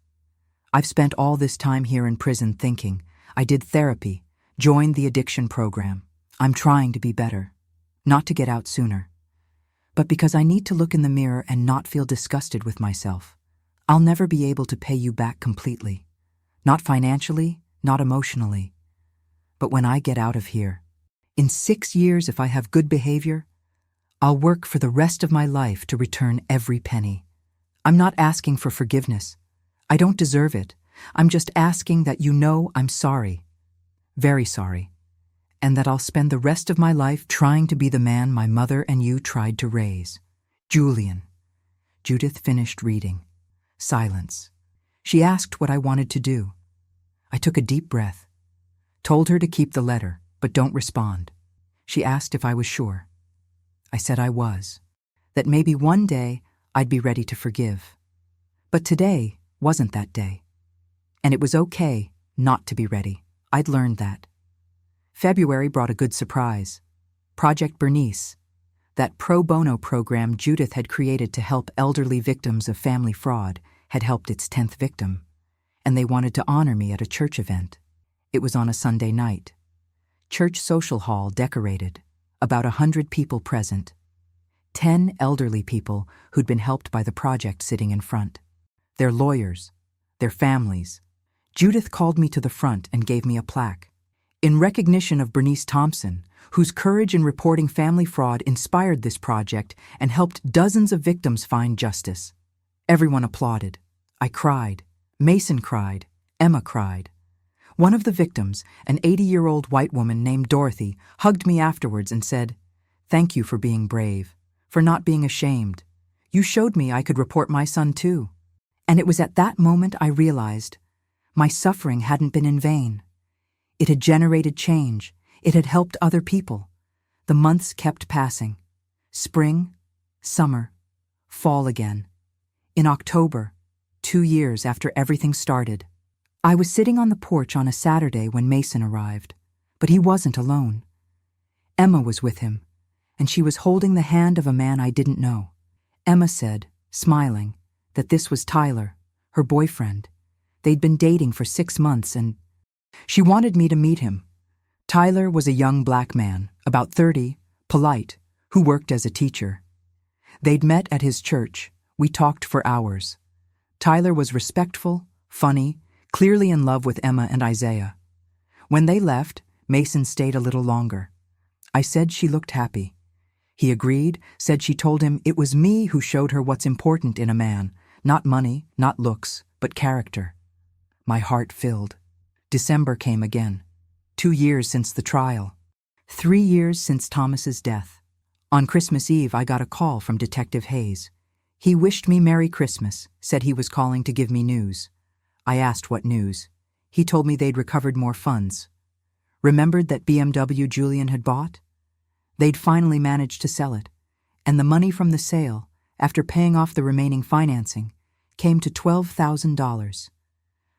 I've spent all this time here in prison thinking. I did therapy, joined the addiction program. I'm trying to be better. not to get out sooner, but because I need to look in the mirror and not feel disgusted with myself. I'll never be able to pay you back completely. Not financially, not emotionally. But when I get out of here, in 6 years, if I have good behavior, I'll work for the rest of my life to return every penny. I'm not asking for forgiveness. I don't deserve it. I'm just asking that you know I'm sorry. Very sorry. And that I'll spend the rest of my life trying to be the man my mother and you tried to raise. Julian. Judith finished reading. Silence. She asked what I wanted to do. I took a deep breath. Told her to keep the letter, but don't respond. She asked if I was sure. I said I was. That maybe one day I'd be ready to forgive. But today wasn't that day. And it was okay not to be ready. I'd learned that. February brought a good surprise. Project Bernice, that pro bono program Judith had created to help elderly victims of family fraud, had helped its 10th victim, and they wanted to honor me at a church event. It was on a Sunday night. Church social hall decorated, about 100 people present. 10 elderly people who'd been helped by the project sitting in front. Their lawyers, their families. Judith called me to the front and gave me a plaque. In recognition of Bernice Thompson, whose courage in reporting family fraud inspired this project and helped dozens of victims find justice. Everyone applauded. I cried. Mason cried. Emma cried. One of the victims, an 80-year-old white woman named Dorothy, hugged me afterwards and said, "Thank you for being brave, for not being ashamed. You showed me I could report my son too." And it was at that moment I realized my suffering hadn't been in vain. It had generated change. It had helped other people. The months kept passing. Spring, summer, fall again. In October, 2 years after everything started, I was sitting on the porch on a Saturday when Mason arrived, but he wasn't alone. Emma was with him, and she was holding the hand of a man I didn't know. Emma said, smiling, that this was Tyler, her boyfriend. They'd been dating for 6 months and she wanted me to meet him. Tyler was a young black man, about 30, polite, who worked as a teacher. They'd met at his church. We talked for hours. Tyler was respectful, funny, clearly in love with Emma and Isaiah. When they left, Mason stayed a little longer. I said she looked happy. He agreed, said she told him it was me who showed her what's important in a man, not money, not looks, but character. My heart filled. December came again. 2 years since the trial. 3 years since Thomas's death. On Christmas Eve, I got a call from Detective Hayes. He wished me Merry Christmas, said he was calling to give me news. I asked what news. He told me they'd recovered more funds. Remembered that BMW Julian had bought? They'd finally managed to sell it, and the money from the sale, after paying off the remaining financing, came to $12,000.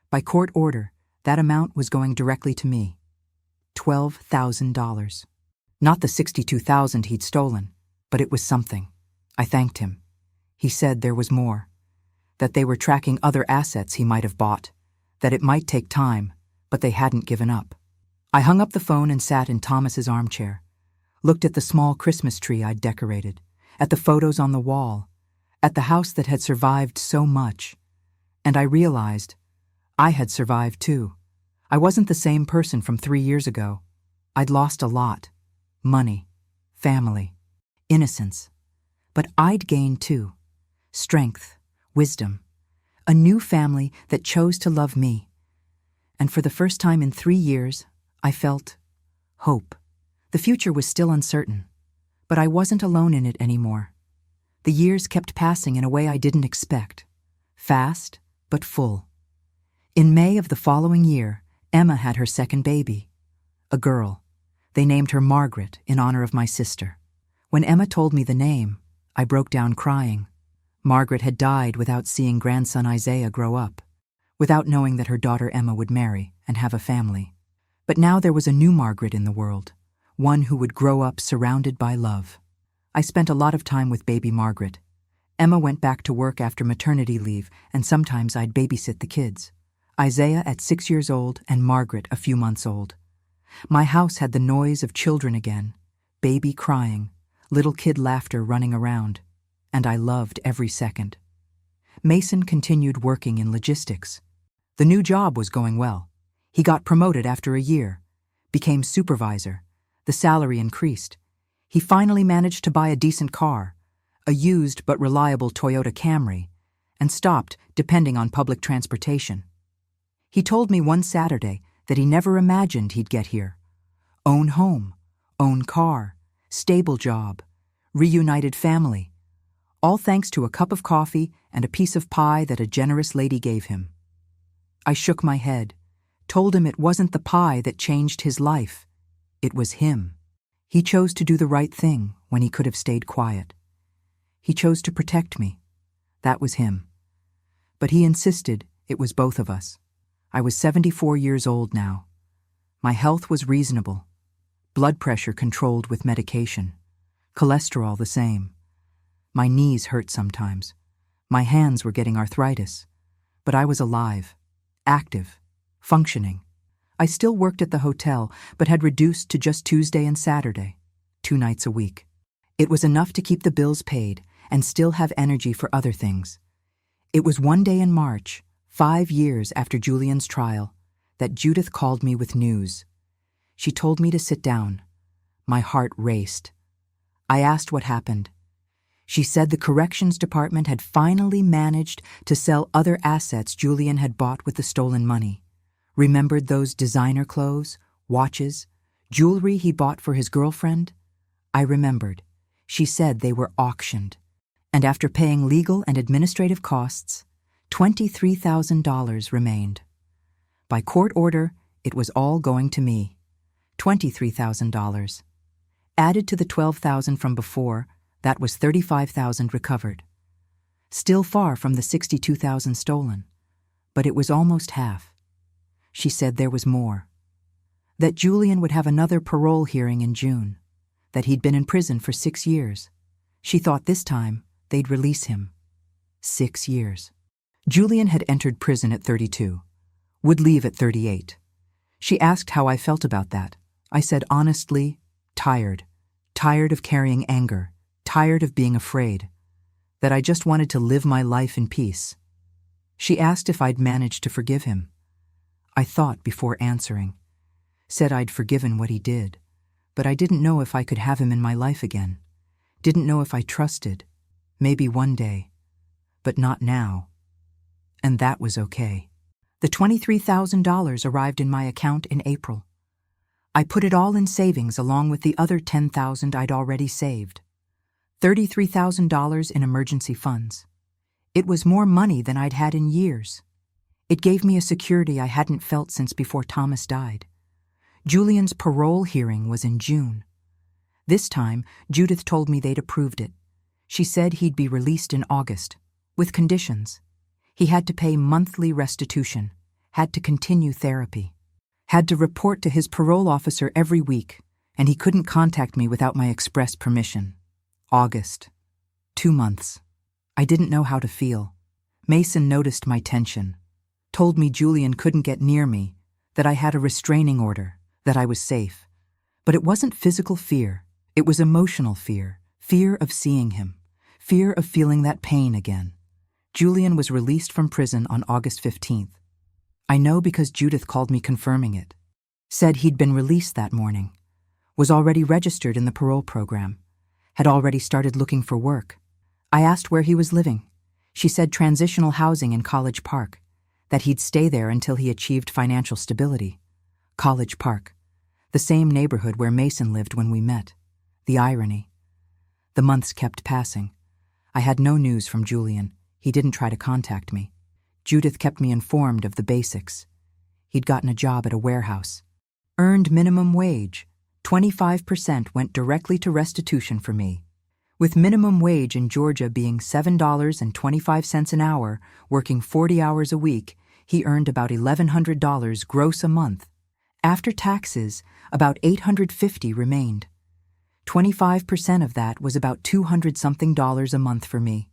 By court order, that amount was going directly to me. $12,000. Not the $62,000 he'd stolen, but it was something. I thanked him. He said there was more, that they were tracking other assets he might have bought, that it might take time, but they hadn't given up. I hung up the phone and sat in Thomas's armchair, looked at the small Christmas tree I'd decorated, at the photos on the wall, at the house that had survived so much, and I realized I had survived too. I wasn't the same person from 3 years ago. I'd lost a lot. Money, family, innocence. But I'd gained too. Strength, wisdom, a new family that chose to love me. And for the first time in 3 years, I felt hope. The future was still uncertain, but I wasn't alone in it anymore. The years kept passing in a way I didn't expect. Fast, but full. In May of the following year, Emma had her second baby, a girl. They named her Margaret in honor of my sister. When Emma told me the name, I broke down crying. Margaret had died without seeing grandson Isaiah grow up, without knowing that her daughter Emma would marry and have a family. But now there was a new Margaret in the world, one who would grow up surrounded by love. I spent a lot of time with baby Margaret. Emma went back to work after maternity leave, and sometimes I'd babysit the kids. Isaiah at 6 years old and Margaret a few months old. My house had the noise of children again, baby crying, little kid laughter running around, and I loved every second. Mason continued working in logistics. The new job was going well. He got promoted after a year, became supervisor. The salary increased. He finally managed to buy a decent car, a used but reliable Toyota Camry, and stopped depending on public transportation. He told me one Saturday that he never imagined he'd get here. Own home, own car, stable job, reunited family, all thanks to a cup of coffee and a piece of pie that a generous lady gave him. I shook my head, told him it wasn't the pie that changed his life. It was him. He chose to do the right thing when he could have stayed quiet. He chose to protect me. That was him. But he insisted it was both of us. I was 74 years old now. My health was reasonable. Blood pressure controlled with medication. Cholesterol the same. My knees hurt sometimes. My hands were getting arthritis. But I was alive, active, functioning. I still worked at the hotel, but had reduced to just Tuesday and Saturday, 2 nights a week. It was enough to keep the bills paid and still have energy for other things. It was one day in March, 5 years after Julian's trial, that Judith called me with news. She told me to sit down. My heart raced. I asked what happened. She said the corrections department had finally managed to sell other assets Julian had bought with the stolen money. Remembered those designer clothes, watches, jewelry he bought for his girlfriend? I remembered. She said they were auctioned. And after paying legal and administrative costs, $23,000 remained. By court order, it was all going to me. $23,000. Added to the $12,000 from before, that was $35,000 recovered. Still far from the $62,000 stolen, but it was almost half. She said there was more. That Julian would have another parole hearing in June. That he'd been in prison for 6 years. She thought this time they'd release him. 6 years. Julian had entered prison at 32. Would leave at 38. She asked how I felt about that. I said honestly, tired. Tired of carrying anger. Tired of being afraid. That I just wanted to live my life in peace. She asked if I'd managed to forgive him. I thought before answering. Said I'd forgiven what he did, but I didn't know if I could have him in my life again. Didn't know if I trusted. Maybe one day. But not now. And that was okay. The $23,000 arrived in my account in April. I put it all in savings along with the other $10,000 I'd already saved. $33,000 in emergency funds. It was more money than I'd had in years. It gave me a security I hadn't felt since before Thomas died. Julian's parole hearing was in June. This time, Judith told me they'd approved it. She said he'd be released in August, with conditions. He had to pay monthly restitution, had to continue therapy, had to report to his parole officer every week, and he couldn't contact me without my express permission. August. 2 months. I didn't know how to feel. Mason noticed my tension. Told me Julian couldn't get near me, that I had a restraining order, that I was safe. But it wasn't physical fear. It was emotional fear. Fear of seeing him. Fear of feeling that pain again. Julian was released from prison on August 15th. I know because Judith called me confirming it. Said he'd been released that morning. Was already registered in the parole program. Had already started looking for work. I asked where he was living. She said transitional housing in College Park. That he'd stay there until he achieved financial stability. College Park. The same neighborhood where Mason lived when we met. The irony. The months kept passing. I had no news from Julian. He didn't try to contact me. Judith kept me informed of the basics. He'd gotten a job at a warehouse. Earned minimum wage. 25% went directly to restitution for me. With minimum wage in Georgia being $7.25 an hour, working 40 hours a week, he earned about $1,100 gross a month. After taxes, about $850 remained. 25% of that was about $200-something a month for me.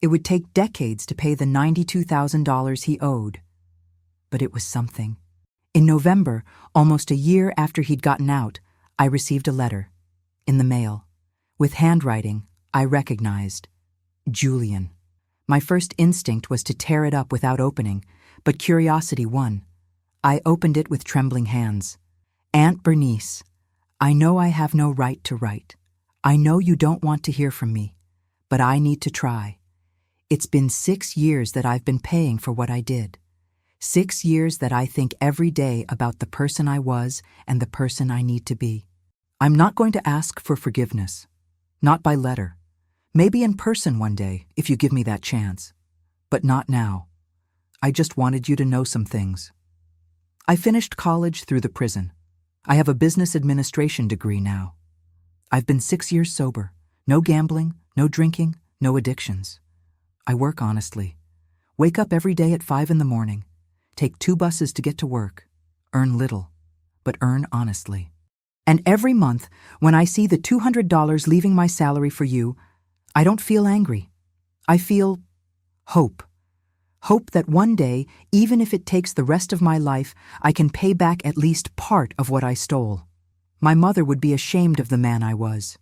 It would take decades to pay the $92,000 he owed. But it was something. In November, almost a year after he'd gotten out, I received a letter. In the mail. With handwriting, I recognized Julian. My first instinct was to tear it up without opening, but curiosity won. I opened it with trembling hands. Aunt Bernice, I know I have no right to write. I know you don't want to hear from me, but I need to try. It's been 6 years that I've been paying for what I did. 6 years that I think every day about the person I was and the person I need to be. I'm not going to ask for forgiveness. Not by letter. Maybe in person one day, if you give me that chance. But not now. I just wanted you to know some things. I finished college through the prison. I have a business administration degree now. I've been 6 years sober. No gambling, no drinking, no addictions. I work honestly. Wake up every day at 5 in the morning. Take 2 buses to get to work. Earn little, but earn honestly. And every month, when I see the $200 leaving my salary for you, I don't feel angry. I feel hope. Hope that one day, even if it takes the rest of my life, I can pay back at least part of what I stole. My mother would be ashamed of the man I was,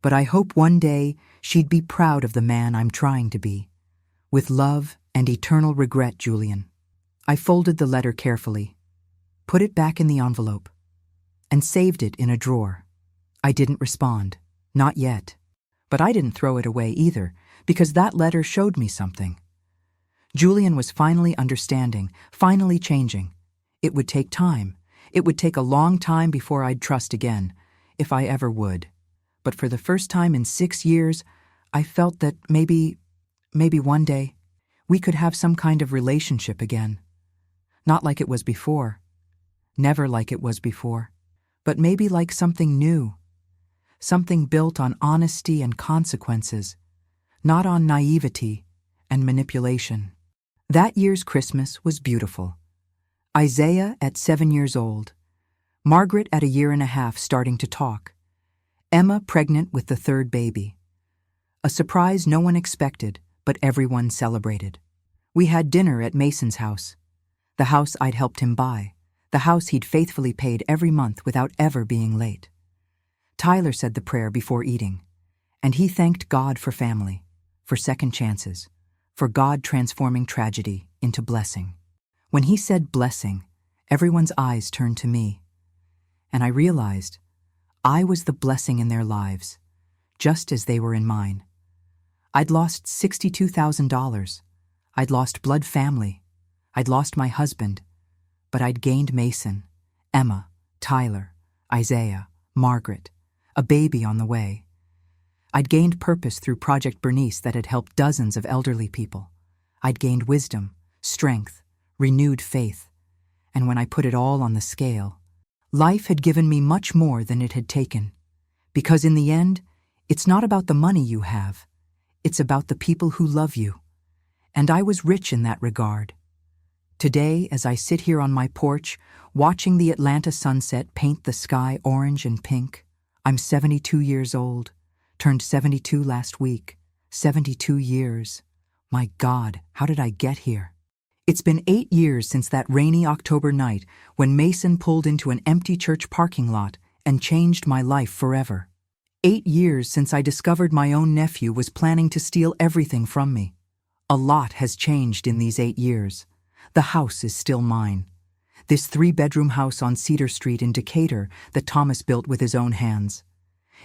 but I hope one day she'd be proud of the man I'm trying to be. With love and eternal regret, Julian. I folded the letter carefully, put it back in the envelope, and saved it in a drawer. I didn't respond, not yet. But I didn't throw it away either, because that letter showed me something. Julian was finally understanding, finally changing. It would take time. It would take a long time before I'd trust again, if I ever would. But for the first time in 6 years, I felt that maybe one day, we could have some kind of relationship again. Not like it was before. Never like it was before. But maybe like something new. Something built on honesty and consequences, not on naivety and manipulation. That year's Christmas was beautiful. Isaiah at 7 years old, Margaret at 1.5 years starting to talk, Emma pregnant with the 3rd baby. A surprise no one expected, but everyone celebrated. We had dinner at Mason's house, the house I'd helped him buy, the house he'd faithfully paid every month without ever being late. Tyler said the prayer before eating, and he thanked God for family, for second chances, for God transforming tragedy into blessing. When he said blessing, everyone's eyes turned to me, and I realized I was the blessing in their lives, just as they were in mine. I'd lost $62,000. I'd lost blood family. I'd lost my husband, but I'd gained Mason, Emma, Tyler, Isaiah, Margaret, a baby on the way. I'd gained purpose through Project Bernice that had helped dozens of elderly people. I'd gained wisdom, strength, renewed faith. And when I put it all on the scale, life had given me much more than it had taken. Because in the end, it's not about the money you have. It's about the people who love you. And I was rich in that regard. Today, as I sit here on my porch, watching the Atlanta sunset paint the sky orange and pink, I'm 72 years old. Turned 72 last week. 72 years. My God, how did I get here? It's been 8 years since that rainy October night when Mason pulled into an empty church parking lot and changed my life forever. 8 years since I discovered my own nephew was planning to steal everything from me. A lot has changed in these 8 years. The house is still mine. This 3-bedroom house on Cedar Street in Decatur that Thomas built with his own hands.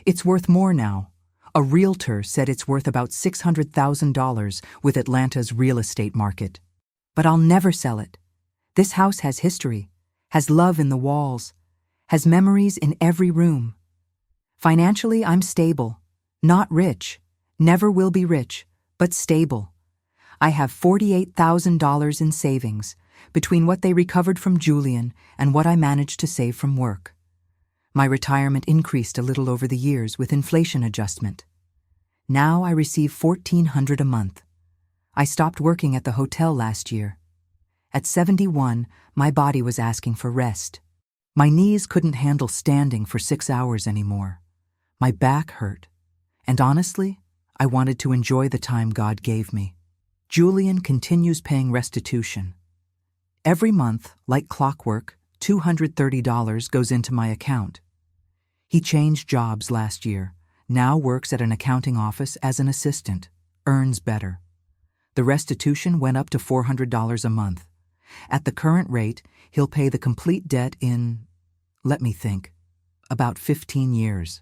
It's worth more now. A realtor said it's worth about $600,000 with Atlanta's real estate market. But I'll never sell it. This house has history, has love in the walls, has memories in every room. Financially, I'm stable, not rich, never will be rich, but stable. I have $48,000 in savings between what they recovered from Julian and what I managed to save from work. My retirement increased a little over the years with inflation adjustment. Now I receive $1,400 a month. I stopped working at the hotel last year. At 71, my body was asking for rest. My knees couldn't handle standing for 6 hours anymore. My back hurt. And honestly, I wanted to enjoy the time God gave me. Julian continues paying restitution. Every month, like clockwork, $230 goes into my account. He changed jobs last year. now works at an accounting office as an assistant, earns better. The restitution went up to $400 a month. At the current rate, he'll pay the complete debt in, let me think, about 15 years.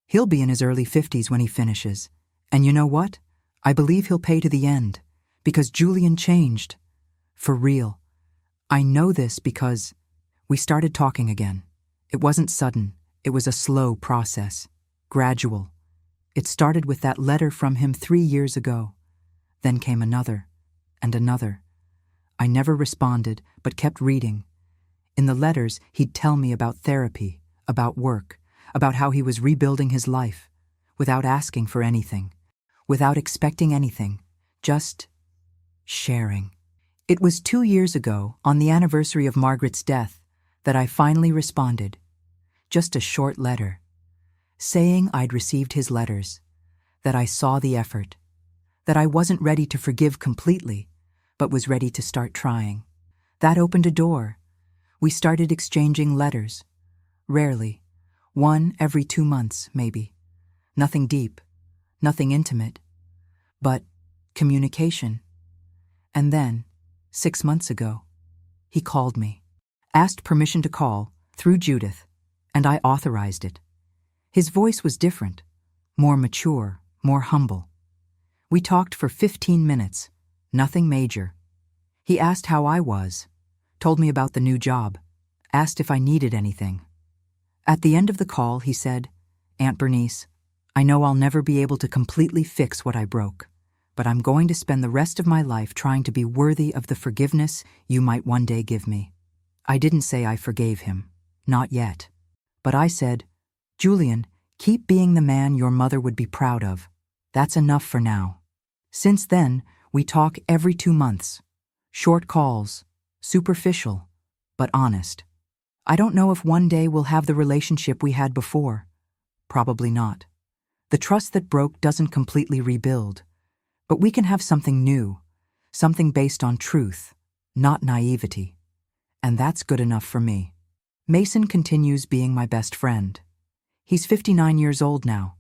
He'll be in his early 50s when he finishes. And you know what? I believe he'll pay to the end, because Julian changed. For real. I know this because we started talking again. It wasn't sudden. It was a slow process, gradual. It started with that letter from him 3 years ago. Then came another, and another. I never responded, but kept reading. In the letters, he'd tell me about therapy, about work, about how he was rebuilding his life, without asking for anything, without expecting anything, just sharing. It was 2 years ago, on the anniversary of Margaret's death, that I finally responded. Just a short letter, saying I'd received his letters, that I saw the effort, that I wasn't ready to forgive completely, but was ready to start trying. That opened a door. We started exchanging letters. Rarely. 1 every 2 months, maybe. Nothing deep, nothing intimate, but communication. And then, 6 months ago, he called me, asked permission to call, through Judith, and I authorized it. His voice was different, more mature, more humble. We talked for 15 minutes, nothing major. He asked how I was, told me about the new job, asked if I needed anything. At the end of the call, he said, "Aunt Bernice, I know I'll never be able to completely fix what I broke, but I'm going to spend the rest of my life trying to be worthy of the forgiveness you might one day give me." I didn't say I forgave him, not yet. But I said, "Julian, keep being the man your mother would be proud of. That's enough for now." Since then, we talk every 2 months. Short calls, superficial, but honest. I don't know if one day we'll have the relationship we had before. Probably not. The trust that broke doesn't completely rebuild. But we can have something new, something based on truth, not naivety. And that's good enough for me. Mason continues being my best friend. He's 59 years old now,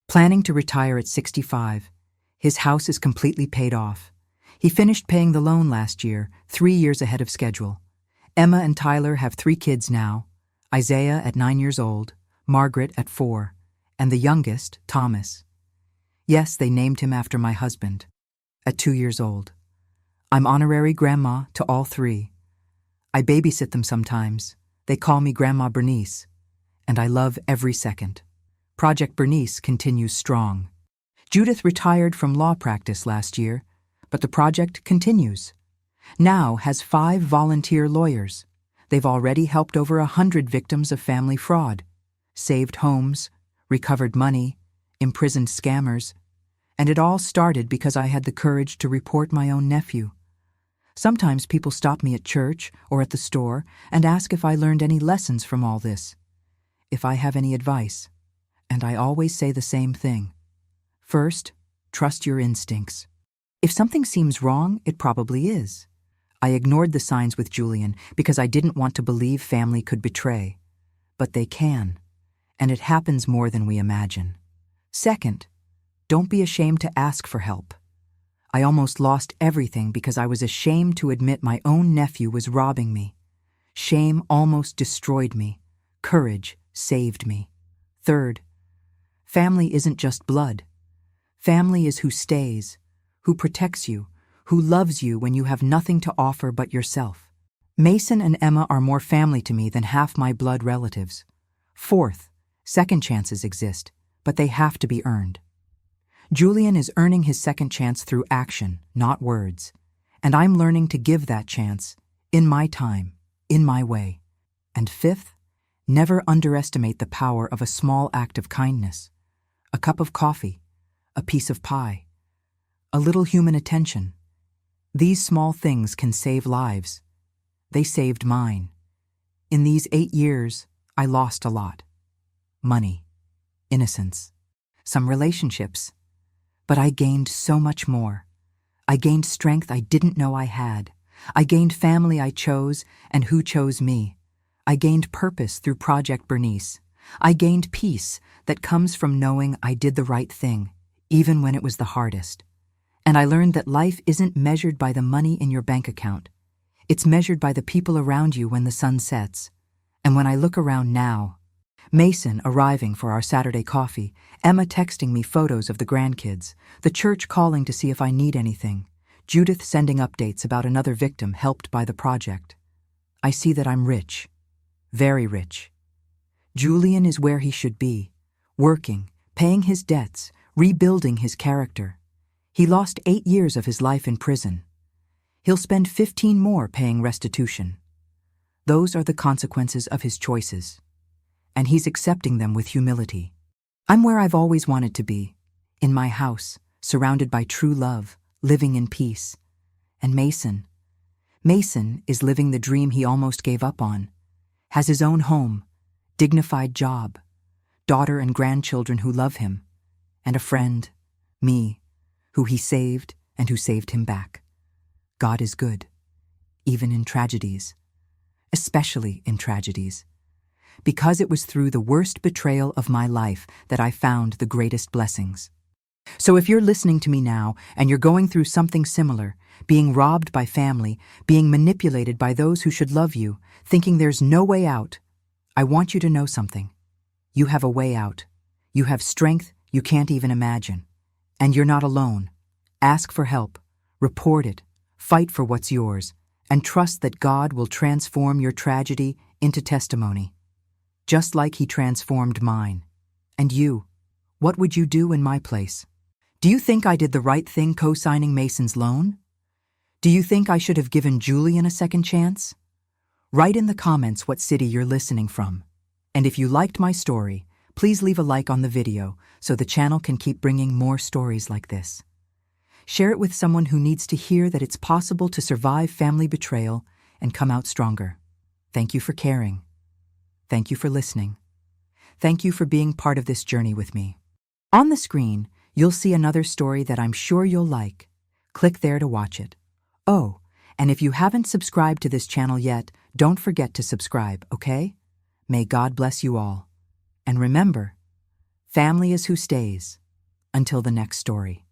planning to retire at 65. His house is completely paid off. He finished paying the loan last year, 3 years ahead of schedule. Emma and Tyler have 3 kids now, Isaiah at 9 years old, Margaret at 4, and the youngest, Thomas. Yes, they named him after my husband, at 2 years old. I'm honorary grandma to all 3. I babysit them sometimes. They call me Grandma Bernice, and I love every second. Project Bernice continues strong. Judith retired from law practice last year, but the project continues. Now has 5 volunteer lawyers. They've already helped over 100 victims of family fraud, saved homes, recovered money, imprisoned scammers, and it all started because I had the courage to report my own nephew. Sometimes people stop me at church or at the store and ask if I learned any lessons from all this, if I have any advice, and I always say the same thing. First, trust your instincts. If something seems wrong, it probably is. I ignored the signs with Julian because I didn't want to believe family could betray. But they can, and it happens more than we imagine. Second, don't be ashamed to ask for help. I almost lost everything because I was ashamed to admit my own nephew was robbing me. Shame almost destroyed me. Courage saved me. Third, family isn't just blood. Family is who stays, who protects you, who loves you when you have nothing to offer but yourself. Mason and Emma are more family to me than half my blood relatives. Fourth, second chances exist, but they have to be earned. Julian is earning his second chance through action, not words, and I'm learning to give that chance, in my time, in my way. And fifth, never underestimate the power of a small act of kindness. A cup of coffee, a piece of pie, a little human attention. These small things can save lives. They saved mine. In these 8 years, I lost a lot. Money, innocence, some relationships. But I gained so much more. I gained strength I didn't know I had. I gained family I chose and who chose me. I gained purpose through Project Bernice. I gained peace that comes from knowing I did the right thing, even when it was the hardest. And I learned that life isn't measured by the money in your bank account. It's measured by the people around you when the sun sets. And when I look around now, Mason arriving for our Saturday coffee, Emma texting me photos of the grandkids, the church calling to see if I need anything, Judith sending updates about another victim helped by the project. I see that I'm rich. Very rich. Julian is where he should be, working, paying his debts, rebuilding his character. He lost 8 years of his life in prison. He'll spend 15 more paying restitution. Those are the consequences of his choices. And he's accepting them with humility. I'm where I've always wanted to be, in my house, surrounded by true love, living in peace. And Mason is living the dream he almost gave up on, has his own home, dignified job, daughter and grandchildren who love him, and a friend, me, who he saved and who saved him back. God is good, even in tragedies, especially in tragedies, because it was through the worst betrayal of my life that I found the greatest blessings. So if you're listening to me now and you're going through something similar, being robbed by family, being manipulated by those who should love you, thinking there's no way out, I want you to know something. You have a way out. You have strength you can't even imagine. And you're not alone. Ask for help. Report it. Fight for what's yours. And trust that God will transform your tragedy into testimony. Just like He transformed mine. And you, what would you do in my place? Do you think I did the right thing co-signing Mason's loan? Do you think I should have given Julian a second chance? Write in the comments what city you're listening from. And if you liked my story, please leave a like on the video so the channel can keep bringing more stories like this. Share it with someone who needs to hear that it's possible to survive family betrayal and come out stronger. Thank you for caring. Thank you for listening. Thank you for being part of this journey with me. On the screen, you'll see another story that I'm sure you'll like. Click there to watch it. Oh, and if you haven't subscribed to this channel yet, don't forget to subscribe, okay? May God bless you all. And remember, family is who stays. Until the next story.